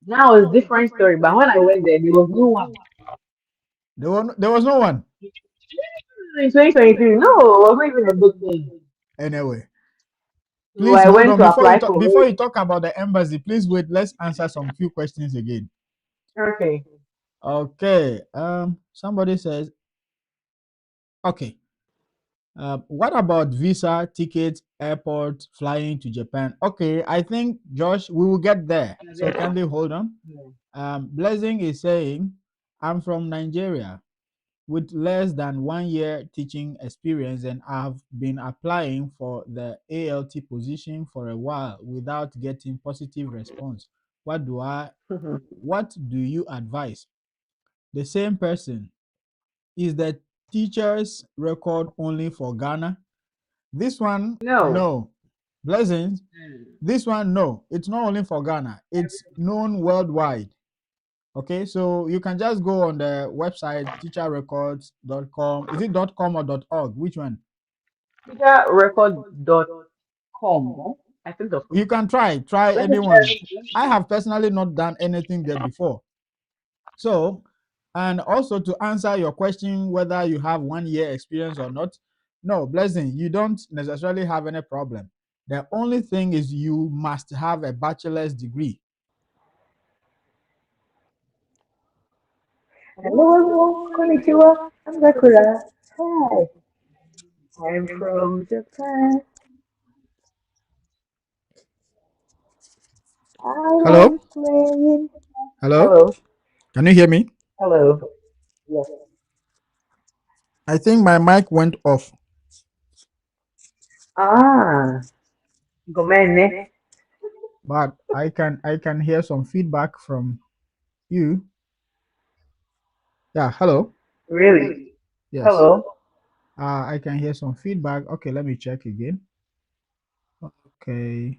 Now it's different story. But when I went there, there was no one. There was no one. In 2023, no, it was not even a big thing. Anyway, So please I hold went on to apply for before it. you talk about the embassy. Please wait. Let's answer some few questions again. Okay. Okay. Somebody says, okay. What about visa, tickets, airport, flying to Japan? Okay, I think Josh, we will get there. So kindly hold on. Yeah. Blessing is saying, I'm from Nigeria with less than 1 year teaching experience, and I've been applying for the ALT position for a while without getting positive response. What do I what do you advise? The same person. Is the teacher's record only for Ghana? This one, No. no. Blessings. Mm. This one, no. It's not only for Ghana. It's known worldwide. Okay, so you can just go on the website teacherrecords.com. Is it .com or .org? Which one? Record.com. Right? I think the You can try let me anyone. check. Let me I check. have personally not done anything there before. So, and also to answer your question whether you have 1 year experience or not, no, blessing, you don't necessarily have any problem. The only thing is you must have a bachelor's degree. Hello everyone, konnichiwa. I'm Sakura. Hi, I'm from Japan. I Hello? like playing. Hello? Hello, Can you hear me? hello. Yes. I think my mic went off, Ah, gomenne. but I can hear some feedback from you. Yeah, hello. Really? Yes. Hello. I can hear some feedback. Okay, let me check again. Okay.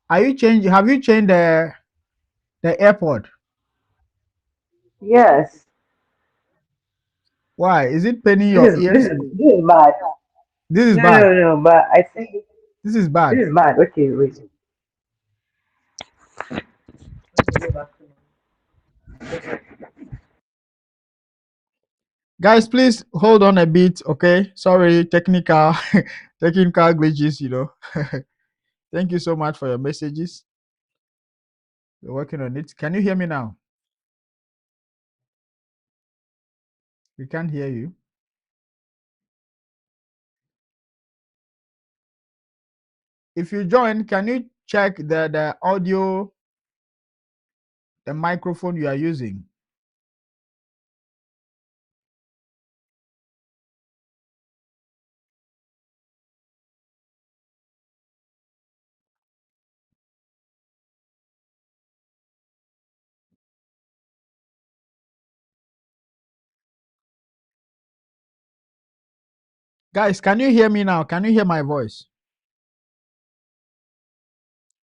Have you changed the airport? Yes. Why? Is it paining This your is this ears? is this is bad. This is No, bad. no, no. But I think This is this bad. is bad. Okay, wait. go back to my. Guys, please hold on a bit, okay? Sorry, technical technical glitches, you know. Thank you so much for your messages. We're working on it. Can you hear me now? We can't hear you. If you join, can you check the audio, the microphone you are using? Guys, can you hear me now? Can you hear my voice?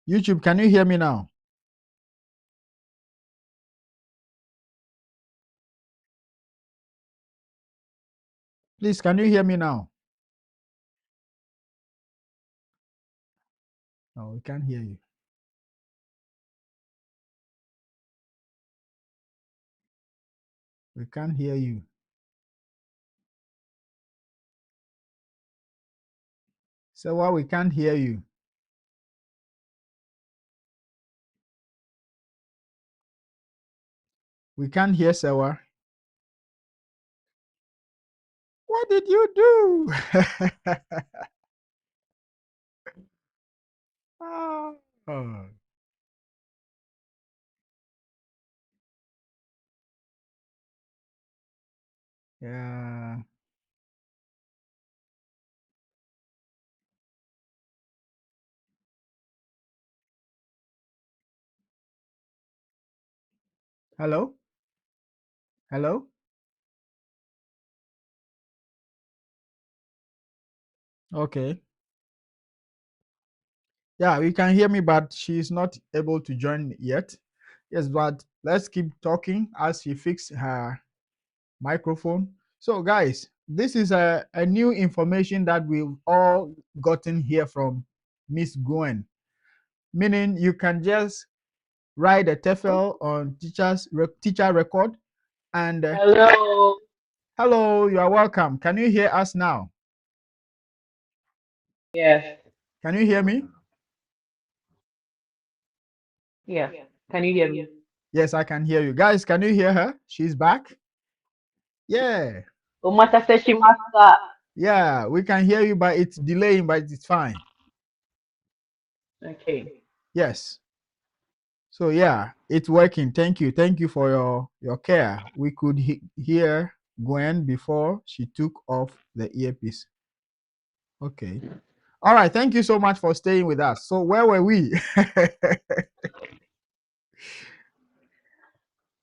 YouTube, can you hear me now? Please, can you hear me now? No, we can't hear you. We can't hear you. So why we can't hear you? We can't hear Sewa. What did you do? Ah, oh, yeah. Hello? Hello? Okay. Yeah, we can hear me, but she's not able to join yet. Yes, but let's keep talking as she fixes her microphone. So, guys, this is a new information that we've all gotten here from Miss Gwen, meaning you can just write a TEFL on teacher record and Hello. hello, you are welcome. Can you hear us now? Yes. Can you hear me? Yes. Can you hear me? Yes, I can hear you. Guys, can you hear her? She's back. Yeah. Omatase Yeah, we can hear you, but it's delaying, but it's fine. Okay. Yes. So yeah, it's working. Thank you. Thank you for your care. We could hear Gwen before she took off the earpiece. Okay. All right. Thank you so much for staying with us. So where were we?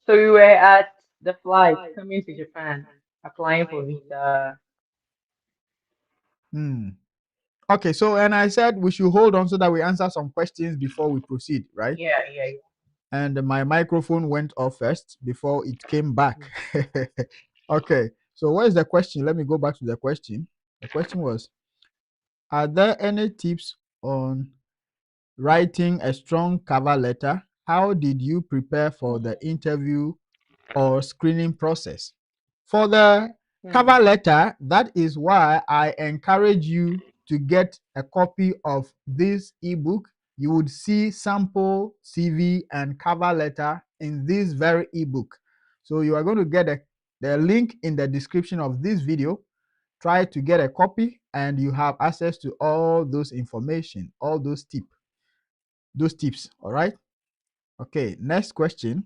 So we were at the flight coming to Japan, applying for visa. Hmm. Okay. So and I said we should hold on so that we answer some questions before we proceed, right? Yeah, yeah, And my microphone went off first before it came yeah. back. Okay. So what is the question? Let me go back to the question. The question was, are there any tips on writing a strong cover letter? How did you prepare for the interview or screening process? For the Hmm. cover letter, that is why I encourage you to get a copy of this ebook. You would see sample CV and cover letter in this very ebook. So you are going to get the link in the description of this video. Try to get a copy and you have access to all those information, all those tips. All right. Okay. Next question.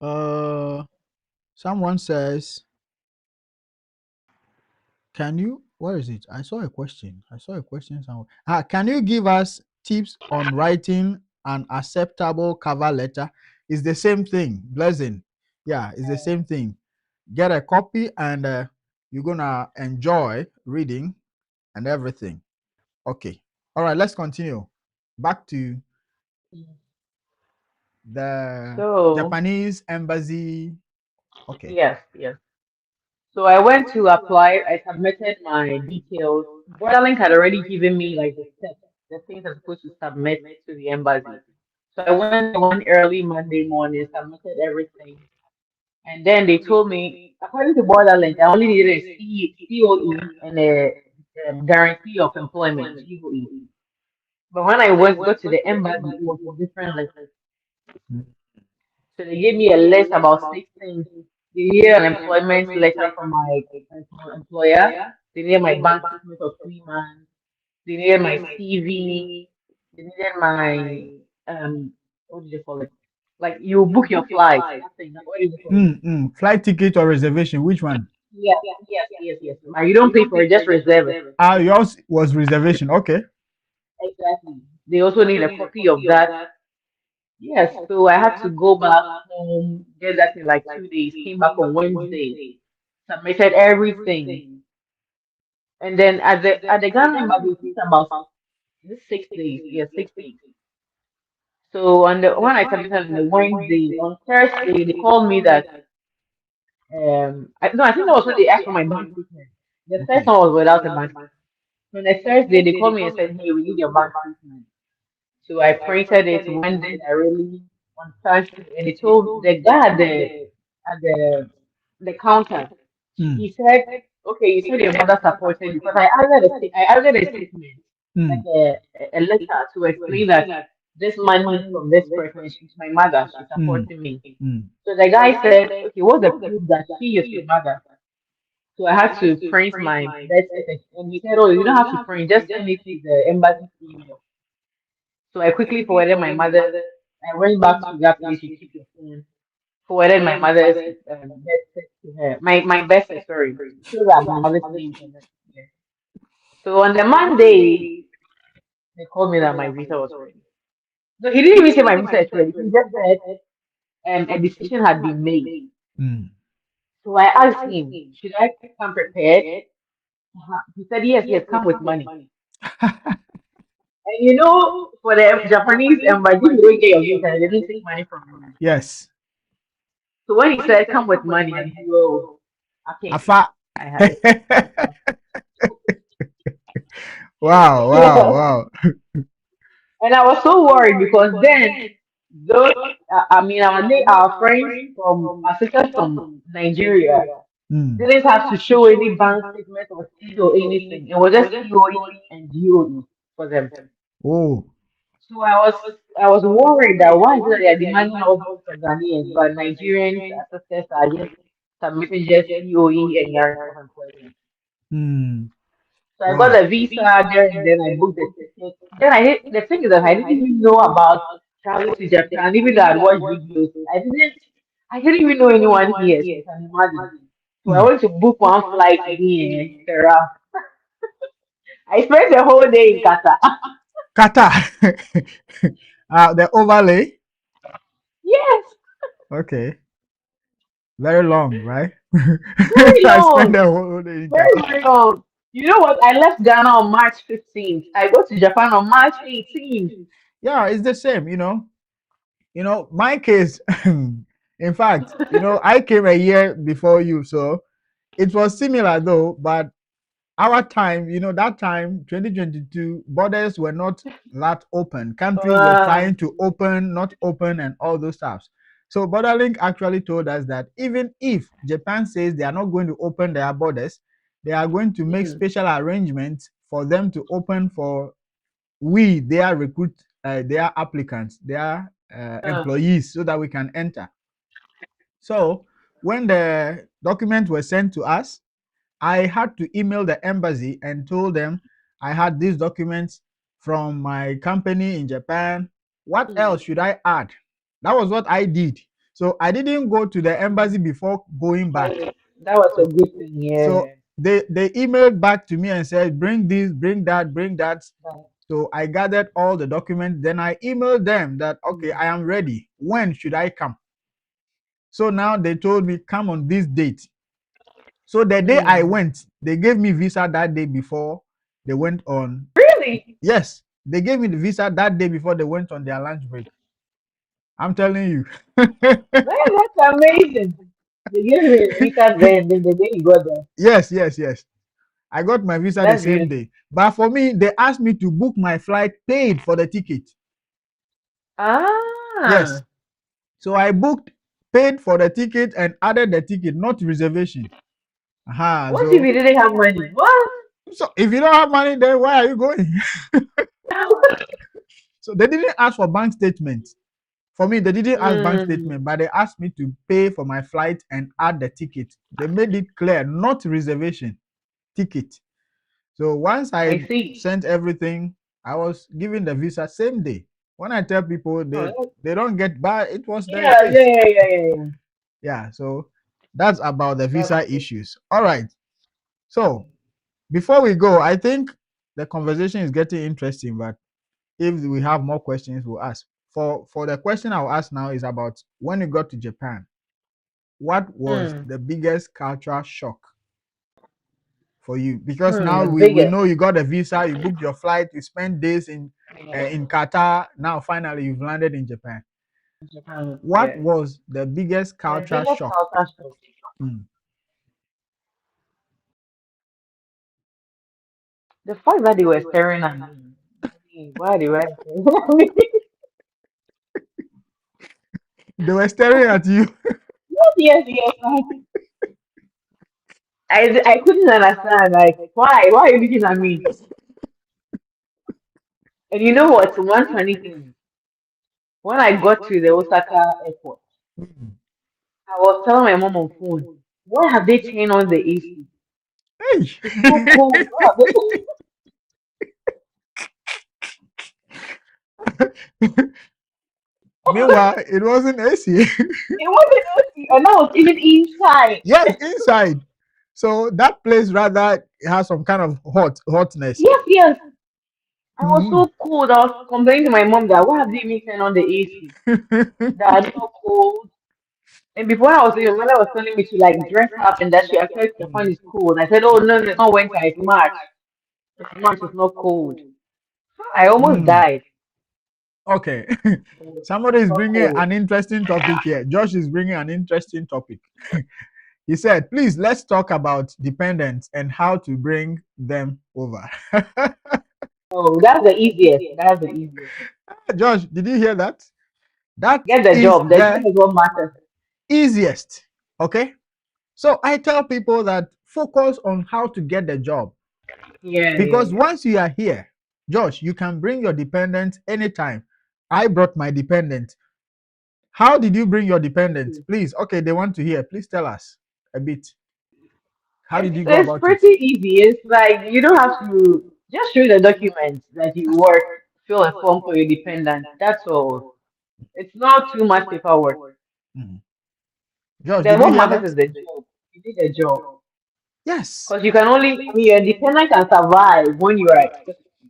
Uh, someone says, can you, where is it? I saw a question. I saw a question somewhere. Can you give us tips on writing an acceptable cover letter? It's the same thing. Blessing. Yeah, it's the same thing. Get a copy and you're going to enjoy reading and everything. Okay. All right, let's continue. Back to the So, Japanese embassy. Okay. yes, yes. So I went to apply. I submitted my details. Borderlink had already given me like the steps, the things I'm supposed to submit to the embassy. So I went there one early Monday morning, submitted everything. And then they told me, according to Borderlands, I only needed a COE and a guarantee of employment, GOE. But when I went got to the embassy, it was a different list. Mm. So they gave me a list about six things. They needed an employment letter from my employer. They needed my bank statement of 3 months. They needed my CV. They needed my what do they call it? Like you book your flight. That thing. What is it called? Flight ticket or reservation? Which one? Yes, yes. But you don't pay for it, just reserve it. Ah, yours was reservation. Okay. Exactly. They also need a copy of that. Yes, so I had to go back home, get that in like 2 days, came back on Wednesday, submitted everything. And then at the Ghana embassy, it took about 6 days. Yeah, 6 days. So on the when I submitted on the Wednesday, on Thursday they called me that no, I think that was when they asked for my bank statement. The first Okay. one was without a bank statement. On the Thursday they called me and said, "Hey, we need your bank statement." So I printed it, went there really on Thursday, and they told the guy at the counter. Mm. He said, "Okay, you said your mother supported you because I added a statement, like Mm. a letter to explain that this money from this person, she's my mother, she's Mm. supporting me." Mm. So the guy said, "Okay, what's the proof that she is your mother?" So I had to print my birth certificate, and he said, "Oh, you don't have to print, just send it to the embassy email." So I quickly forwarded my mother. I went back to that place you keep your phone. Forwarded my mother's birth cert to her. My birth cert, sorry. Still have my mother's name on it. Yeah. So on the Monday, they called me that my visa was ready. So he didn't even say my visa is ready. He just said a decision had been made. Mm. So I asked him, should I come prepared? He said, yes, yes, come with money. And for the Japanese embassy, you don't get your visa, they didn't take money from you. Yes. So when he said, come with money, I said, oh, okay. Afa. I had it. Wow, wow, Yeah. wow. And I was so worried because then those, I mean, our friends our sisters from Nigeria Mm. didn't have to show any bank statement or receipt or anything. It was just COE and GOE for them. Oh. So I was worried that why is it that they are demanding all this for Ghanaians, but Nigerians, our sisters are just submitting just COE and guarantee of employment. Mm. So I got Wow. a visa there and then I booked the ticket. Then the thing is that I didn't even know about traveling to Japan, even though I'd watched videos. I didn't even know anyone here, so you can imagine. So I Mm. went to book one flight here, Accra. I spent the whole day in Qatar. Qatar. The overlay. Yes, Okay. Very long, right? very I spent long, the whole day in very, Qatar. very long. You know what? I left Ghana on March 15th. I go to Japan on March 18th. Yeah, it's the same, my case, in fact, I came a year before you, so it was similar though, but our time, that time, 2022, borders were not that open. Countries were Wow. trying to open, not open, and all those stuffs. So Borderlink actually told us that even if Japan says they are not going to open their borders, they are going to make Mm. special arrangements for them to open for their their applicants, their Uh, employees, so that we can enter. So when the documents were sent to us, I had to email the embassy and told them I had these documents from my company in Japan. What else mm. should I add? That was what I did. So I didn't go to the embassy before going back. That that was a So good thing, yeah. so they emailed back to me and said, bring this, bring that, bring that. That- So I gathered all the documents. Then I emailed them that, okay, mm, I am ready. When should I come? So now they told me, come on this date. So the day I mm. went, they gave me visa that day before they went on. Really? Yes, they gave me the visa that day before they went on their lunch break. I'm telling you. Man, that's amazing. They gave you a visa then the day you got there. Yes, yes, yes. I got my visa the That's same beautiful. day. But for me, they asked me to book my flight paid for the ticket. Yes. Ah, So I booked, paid for the ticket, and added the ticket, not reservation. Aha. what if So you didn't have money? What? if you don't have money, then why are you going? So they didn't ask for bank statement. For me, they didn't ask bank Mm, statement, but they asked me to pay for my flight and add the ticket. They made it clear, not reservation, ticket. So once I I see. sent everything, I was given the visa same day. When I tell people Oh, they don't get by, it was the yeah, yeah, case. yeah, yeah, yeah, yeah. Yeah, so that's about the That's visa good. issues. All right. So before we go, I think the conversation is getting interesting, but if we have more questions, we'll ask. For the question I'll ask now is about when you got to Japan, what was Hmm. the biggest cultural shock for you? Because now The we biggest. know you got a visa, you booked your flight, you spent days Yeah. in Qatar. Now finally you've landed in Japan. Japan. What Yeah. was the biggest My cultural biggest shock? culture shock. Mm. The fact that they were staring at me. I mean, why they were staring at me? They were staring at you. Yes, yes, yes. Like, I couldn't understand. Like, why? Why are you looking at me? And you know what? One funny thing. When I got to the Osaka airport, Mm. I was telling my mom on phone, why have they turned on the AC? Hey. It's so cold. Why have they? Meanwhile, it wasn't AC. It wasn't AC, and I was even inside. Yes, inside. So that place rather has some kind of hotness. Yes, yes. I was Mm. so cold. I was complaining to my mom that why have they even turned on the AC? That I'm so cold. And before I was leaving, my mother was telling me to like dress up and that she actually Japan is cold. I said, oh no, no, it's not winter, it's March. It's March, it's not cold. I almost Mm. died. Okay. It was Somebody is not bringing cold. an interesting topic here. Josh is bringing an interesting topic. He said, please let's talk about dependents and how to bring them over. Oh, that's the easiest. That's the easiest. Josh, did you hear that? That Get the is job. The job the is what matters. easiest. Okay. So I tell people that focus on how to get the job. Yeah, yeah, Because yeah. once you are here, Josh, you can bring your dependent anytime. I brought my dependent. How did you bring your dependent? Okay. Please, okay, they want to hear. Please tell us a bit. How did It's you go it's about it? pretty easy. It's like you don't have to just show the documents that you work, fill a form for your dependent. That's all. It's not too much paperwork. Mhm. Josh, Then did you what hear matters that? is the job. You need a job. Yes. Because you can only, I mean, your dependent can survive when you are,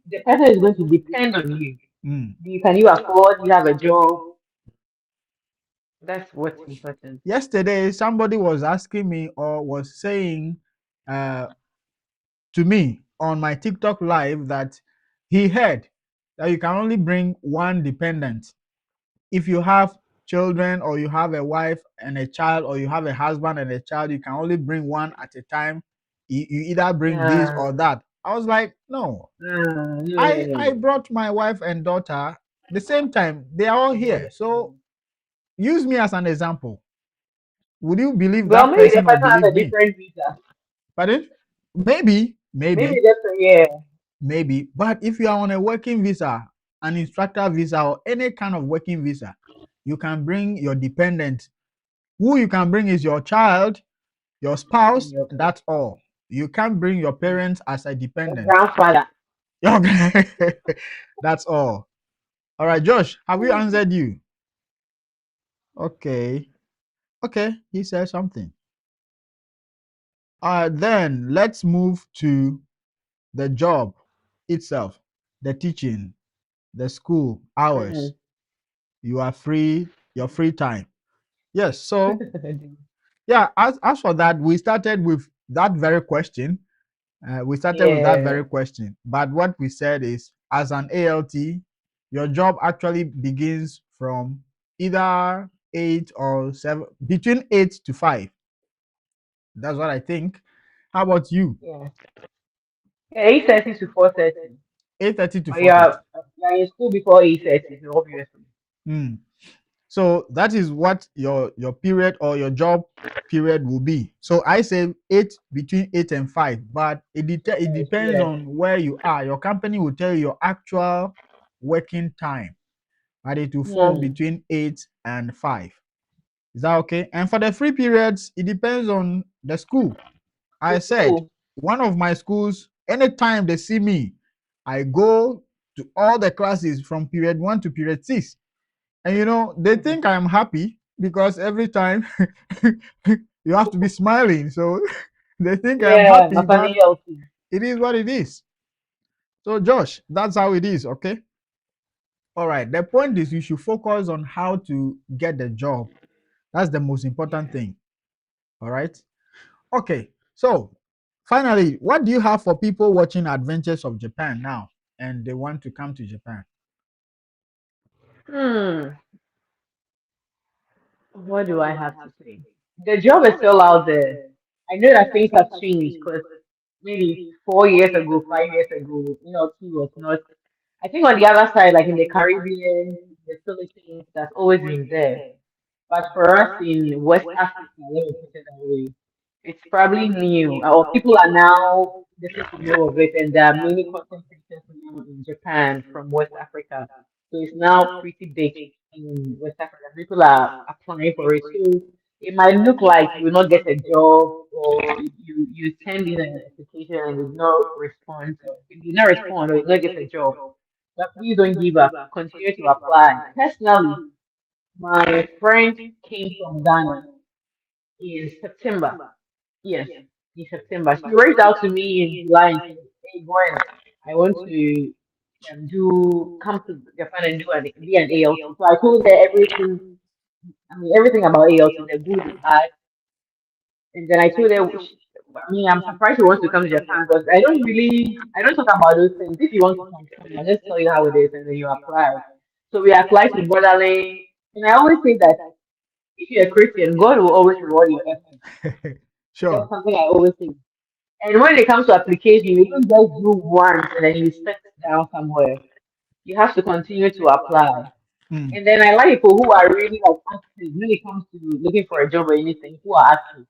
the person is going to depend on you. Mm. Can you afford? You have a job. That's what's important. Yesterday, somebody was asking me or was saying uh, to me on my TikTok live that he heard that you can only bring one dependent. If you have children or you have a wife and a child or you have a husband and a child, you can only bring one at a time. You either bring this or Uh, that. I was like, no. no, no, I no, brought my wife and daughter the same time. They are all here. So no. use me as an example. Would you believe Well, that maybe the person or person has believe a me? different visa. Pardon? Maybe, Maybe maybe, that's, yeah. maybe. But if you are on a working visa, an instructor visa, or any kind of working visa, you can bring your dependent. Who you can bring is your child, your spouse, Your, and that's all. You can't bring your your parents as a dependent. grandfather. Okay. That's all. All right, Josh, have we answered you? Okay. Okay, he said something. Then let's move to the job itself, the teaching, the school hours. Mm. You are free, your free time. Yes, so yeah, as for that, we started with that very question. We started with that Yeah, very question. But what we said is, as an ALT, your job actually begins from either 8 or 7, between 8 to 5. That's what I think. How about you? yeah. Yeah, 8:30 to 4:30. 8:30 to But 4:30. you're in school before 8:30, so obviously. Mm. So that is what your period or your job period will be. So I say eight, between 8 and 5, but it Yes, depends yes. on where you are. Your company will tell you your actual working time, but it will fall Hmm. between 8 and 5. Is that okay? And for the free periods, it depends on the school. I The said school. one of my schools, anytime they see me, I go to all the classes from period 1 to period 6. And they Hmm. think I'm happy because every time you have to be smiling. So they think I'm Yeah, happy, but Nathaniel. it is what it is. So, Josh, that's how it is, okay? All right. The point is, you should focus on how to get the job. That's the most important Yeah. thing. All right. Okay. So, finally, what do you have for people watching Adventures of Japan now and they want to come to Japan? Hmm. What do I have to say? The job is still out there. I know that things have changed because maybe 4 years ago, 5 years ago, tea was not. I think on the other side, like in the Caribbean, the Philippines, that's always been there. But for us in West Africa, let me put it that way, it's probably new, or people are now getting to know of it, and there are many content creators now in Japan from West Africa. So it's now pretty big in West Africa. People are applying for it. So it might look like you will not get a job, or you send in an application and you not respond, or you did not respond, or you not get a job. But please don't give up. Continue to apply. Personally, my friend came from Ghana in September. Yes, in September. She reached out to me in July and said, "Hey, Gwen, I want to come to Japan and be an ALT." So I told her everything. I mean, everything about ALT, the good, the bad, and then I told her. I mean, I'm surprised she wants to come to Japan because I don't talk about those things. If you want to come, I'll just tell you how it is, and then you apply. So we applied to Borderland, and I always say that if you're a Christian, God will always reward your effort. That's Sure. something I always say. And when it comes to application, you don't just do once and then you sit down somewhere. You have to continue to apply. Mm, And then I like people who are really like active when it comes to looking for a job or anything, who are active.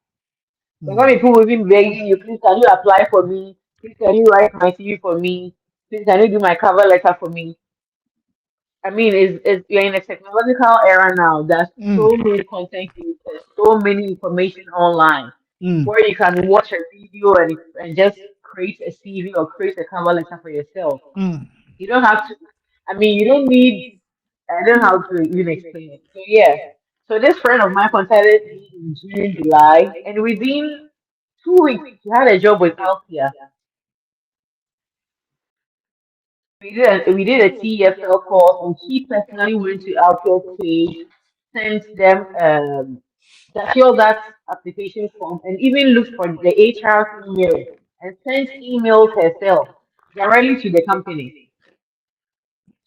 Because mm, some people will even begging you, please can you apply for me? Please can you write my CV for me? Please can you do my cover letter for me? I mean, we're in a technological era now. There's mm, so many content creators, so many information online mm, where you can watch a video and just create a CV or create a cover letter for yourself. mm, You don't have to. I mean, you don't need. I don't know how to even explain it. So yeah. So this friend of mine contacted me in June, July, and within 2 weeks, she had a job with Althea. We did a TEFL course, and she personally went to Althea's page, sent them that filled that application form, and even looked for the HR's email and sent emails herself directly to the company.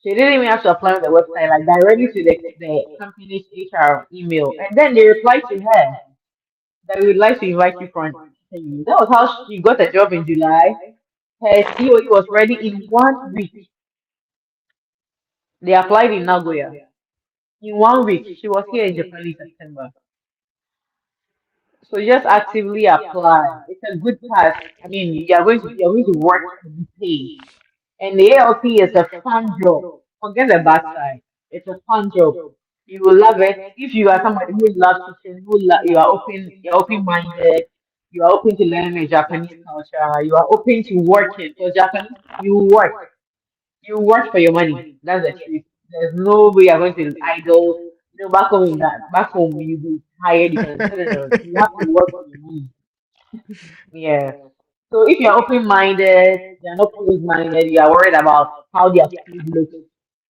She didn't even have to apply on the website, like directly to the company's HR email. And then they replied to her that we would like to invite you for an interview. That was how she got a job in July. Her COE was ready in 1 week. They applied in Nagoya. In 1 week, she was here in Japan in September. So just actively apply. It's a good path. I mean, you're going to work to be paid. And the ALP is a fun job. Forget the bad side. It's a fun job. You will love it if you are somebody who loves teaching, you're open-minded, you are open to learning the Japanese culture, you are open to working. Because Japanese, you work for your money. That's the truth. There's no way you're going to idle. Back home back home you be hired. You can no, no, no. You have to work for your money. Yeah. So if you're open-minded, you're not closed-minded, you are worried about how their food looks,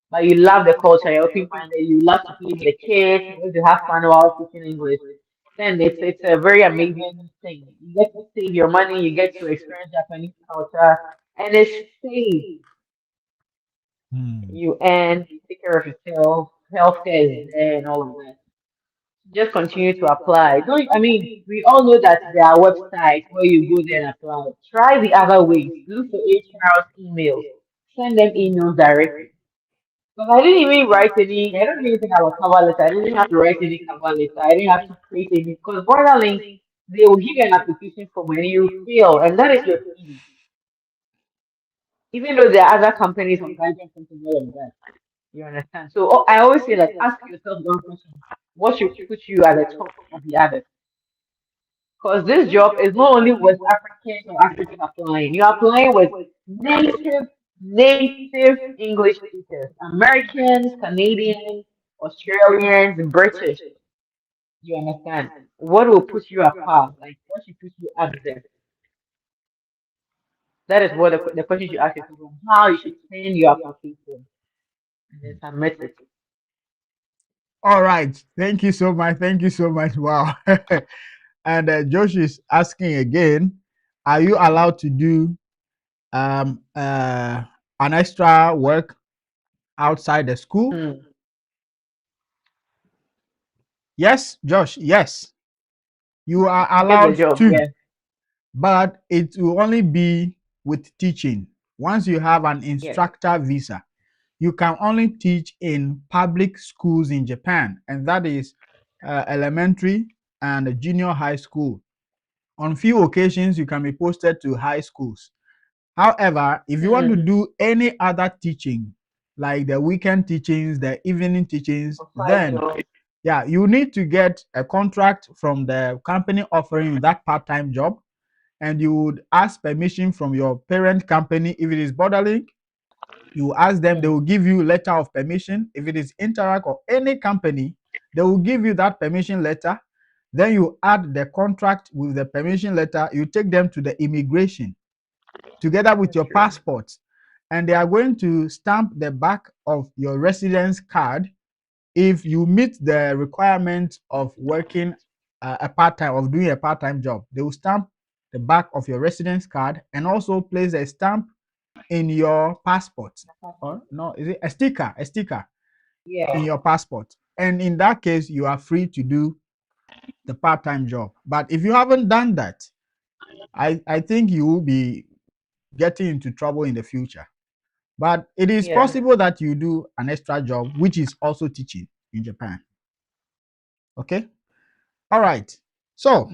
but you love the culture, you're open-minded, you love to play with the kids, you want to have fun while teaching English, then it's a very amazing thing. You get to save your money, you get to experience Japanese culture, and it's safe. mm. You earn, you take care of yourself, healthcare is there, and all of that. Just continue to apply. Don't, I mean, we all know that there are websites where you go there and apply. Try the other ways. Look for HR's emails. Send them emails directly. But I didn't even write any. I don't even think I was cover letter. I didn't have to write any cover letter. I didn't have to create any because border links they will give you an application form and you fill, and that is your CV. Even though there are other companies on guidance and all of that. You understand? So I always say like ask yourself one question: what should put you at the top of the others? Because this job is not only West Africans or Africans applying. You're applying with native English speakers, Americans, Canadians, Australians, British. You understand? What will put you apart? Like what should put you up there? That is what the question you ask yourself. How you should send your application and then submit it. All right. Thank you so much. Thank you so much. Wow. And Josh is asking again, are you allowed to do um, uh, an extra work outside the school? Hmm. Yes, Josh. Yes, you are To get the allowed job, to, yeah. but it will only be with teaching. Once you have an Yes. instructor visa, you can only teach in public schools in Japan, and that is elementary and junior high school. On few occasions, you can be posted to high schools. However, if you want to Hmm. do any other teaching, like the weekend teachings, the evening teachings, For five then jobs. yeah, you need to get a contract from the company offering you that part-time job, and you would ask permission from your parent company. If it is Borderlink, you ask them, they will Hmm. give you letter of permission. If it is Interact or any company, they will give you that permission letter. Then you add the contract with the permission letter. You take them to the immigration together with That's your true. passport, and they are going to stamp the back of your residence card if you meet the requirement of working a part-time, of doing a part-time job. They will stamp the back of your residence card and also place a stamp in your passport, or no, is it a sticker in Yeah. your passport. And in that case, you are free to do the part-time job. But if you haven't done that, I think you will be getting into trouble in the future. But it is Yeah. possible that you do an extra job, which is also teaching in Japan. Okay. All right. So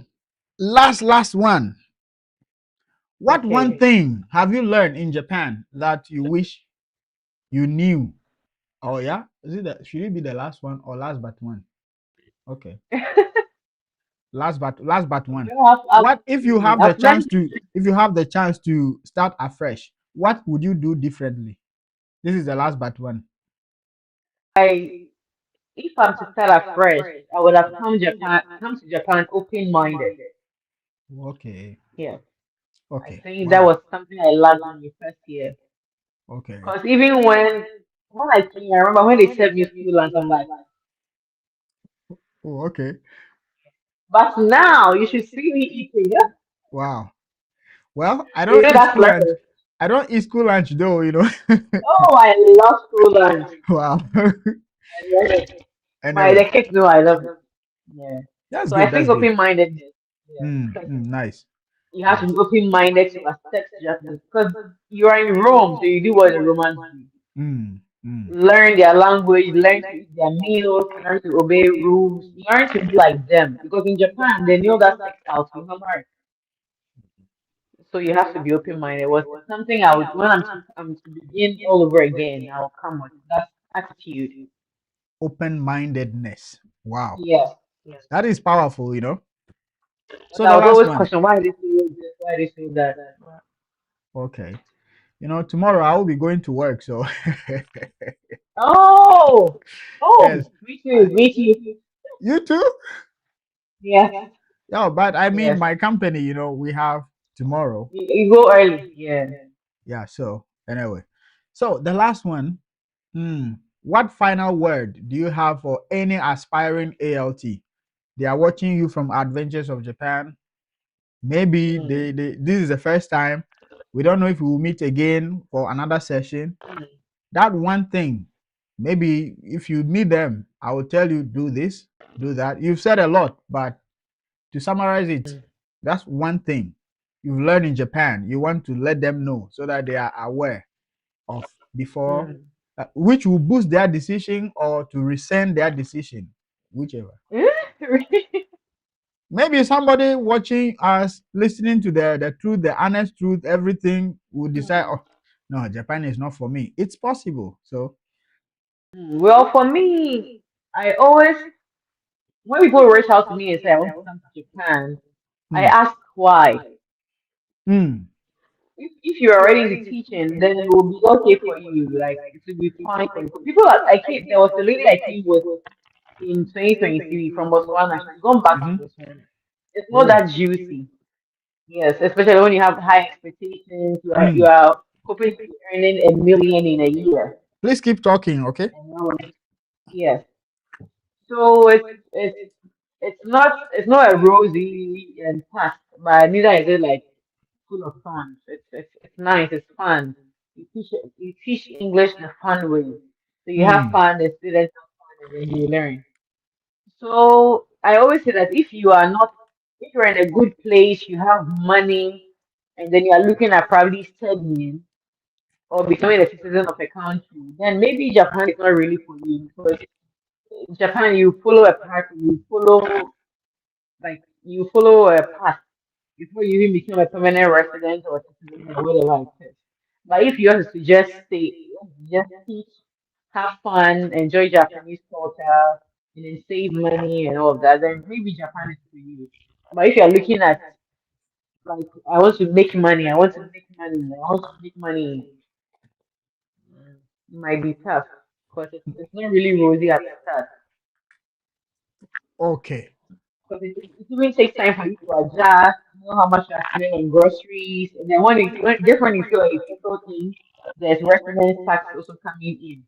last one. What one Okay. thing have you learned in Japan that you wish you knew? Oh yeah, is it that should it be the last one or last but one? Okay, last but one. Well, What if you have the I've chance learned to start afresh? What would you do differently? This is the last but one. I if I'm to start afresh, I would have come to Japan open minded. Okay, Yeah. I okay, think that wow, was something I lacked in the first year. okay. Because even when I came, I remember when they served me school lunch, I'm like, Oh, okay, but now you should see me eating. wow. Well, I You don't know eat that's school lunch. level. I don't eat school lunch though, you know. Oh, I love school lunch. Wow. I love it. My Anyway, the kids know I love it. Yeah. that's So I good. think That's good. open mindedness. Yeah. Because Nice. you have to Nice. be open minded to accept Japanese. Because you are in Rome, so you do what the Romans do. Mm, mm. Learn their language, learn to eat their meals, learn to obey rules, learn to be like them. Because in Japan, they know that sex out will come hard. So you have to be open minded. Was something I would when I'm to begin all over again, I'll come with that attitude. Open-mindedness. Wow. Yes, yes. That is powerful, you know. But So I the would last always one. question why they say this, why they say that. Okay. Tomorrow I will be going to work, so Oh, oh, yes. me too, me too. You too? Yes, Yeah, but I mean yes. my company, we have tomorrow. You go early. Yeah. Yeah, so anyway. So the last one, what final word do you have for any aspiring ALT? They are watching you from Adventures of Japan. Maybe Mm, this is the first time. We don't know if we will meet again for another session. mm, That one thing, maybe if you meet them, I will tell you do this, do that. You've said a lot, but to summarize it, mm, that's one thing you've learned in Japan. You want to let them know so that they are aware of before mm. which will boost their decision or to rescind their decision, whichever. Maybe somebody watching us, listening to the truth, the honest truth, everything will decide, oh, no, Japan is not for me. It's possible. So, Well, for me, I always, when people reach out to me and say, I want to come to Japan, I hmm, ask why. hmm, If you're already into teaching, then it will be okay for you. Like, it will be fine for you. People that I came, there was a lady I came with in 2023 from Botswana. She's gone back to hmm. Botswana. It's not Oh, that juicy. Yes, especially when you have high expectations. You hmm. are hoping to be earning 1 million in a year. Please keep talking, okay? And yes, so it's not a rosy and path, but neither is it like full of fun. It's nice. It's fun. You teach English the fun way. So you have Hmm. fun. The students have fun, and then you learn. So I always say that if you're in a good place, you have money, and then you are looking at probably studying or becoming a citizen of a country, then maybe Japan is not really for you because in Japan you follow a path, you follow a path before you even become a permanent resident or citizen or whatever it is. But if you want to just stay, just teach, have fun, enjoy Japanese culture, and then save money and all of that, then maybe Japan is for you. But if you're looking at like I want to make money, I want to make money, I want to make money, it might be tough because it's not really rosy at the start. Okay. Because it even takes time for you to adjust, know how much you're spending on groceries, and then just when you feel like you settle in, there's residence tax also coming in.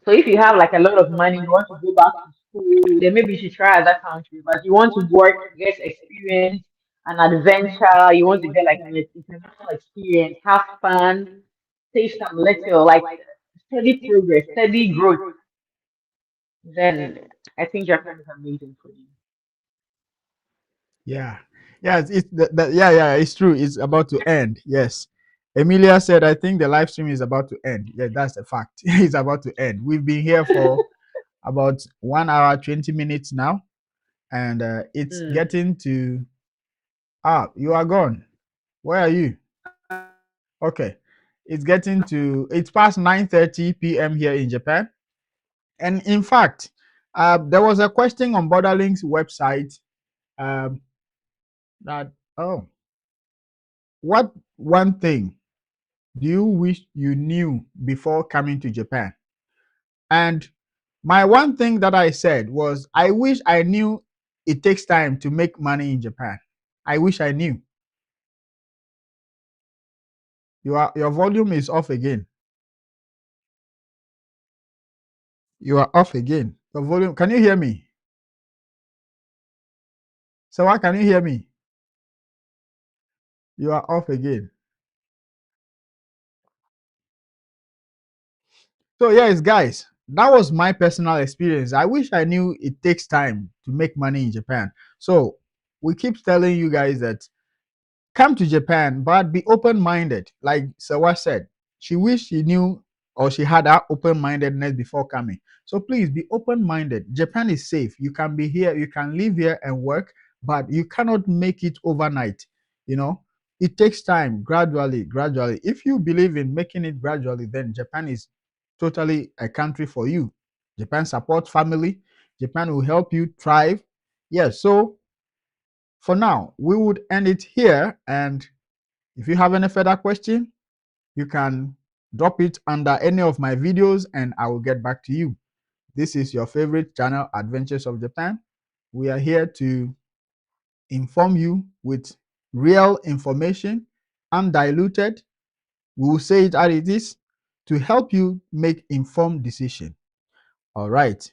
So if you have like a lot of money, you want to go back to school, then maybe you should try other country. But you want to work, get experience, an adventure, you want to get like an international experience, have fun, save some little, like steady progress, steady growth, then I think Japan is amazing for you. Yeah. Yeah, yeah, it's true. It's about to end. Yes. Emilia said, I think the live stream is about to end. Yeah, that's a fact. It's about to end. We've been here for about 1 hour, 20 minutes now, and it's Mm. getting to, you are gone. Where are you? Okay. It's past 9:30 p.m. here in Japan. And in fact, there was a question on Borderlink's website um, that, oh, what one thing do you wish you knew before coming to Japan? And my one thing that I said was, I wish I knew it takes time to make money in Japan. I wish I knew. Your volume is off again. You are off again. Your volume. Can you hear me? So why can you hear me? You are off again. So yes, guys, that was my personal experience. I wish I knew it takes time to make money in Japan. So we keep telling you guys that come to Japan, but be open minded. Like Sawa said, she wished she knew or she had that open mindedness before coming. So please be open minded. Japan is safe. You can be here, you can live here and work, but you cannot make it overnight. You know, it takes time, gradually, gradually. If you believe in making it gradually, then Japan is totally a country for you. Japan supports family, Japan will help you thrive. Yes, so for now, we would end it here. And if you have any further question, you can drop it under any of my videos and I will get back to you. This is your favorite channel, Adventures of Japan. We are here to inform you with real information, undiluted. We will say it as it is to help you make informed decision. All right.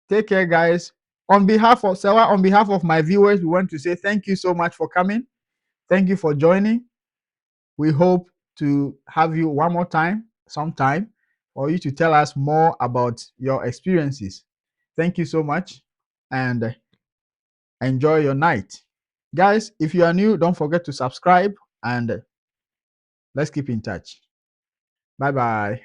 Take care, guys. On behalf of Sewa, on behalf of my viewers, we want to say thank you so much for coming. Thank you for joining. We hope to have you one more time, sometime, for you to tell us more about your experiences. Thank you so much and enjoy your night. Guys, if you are new, don't forget to subscribe and let's keep in touch. Bye bye.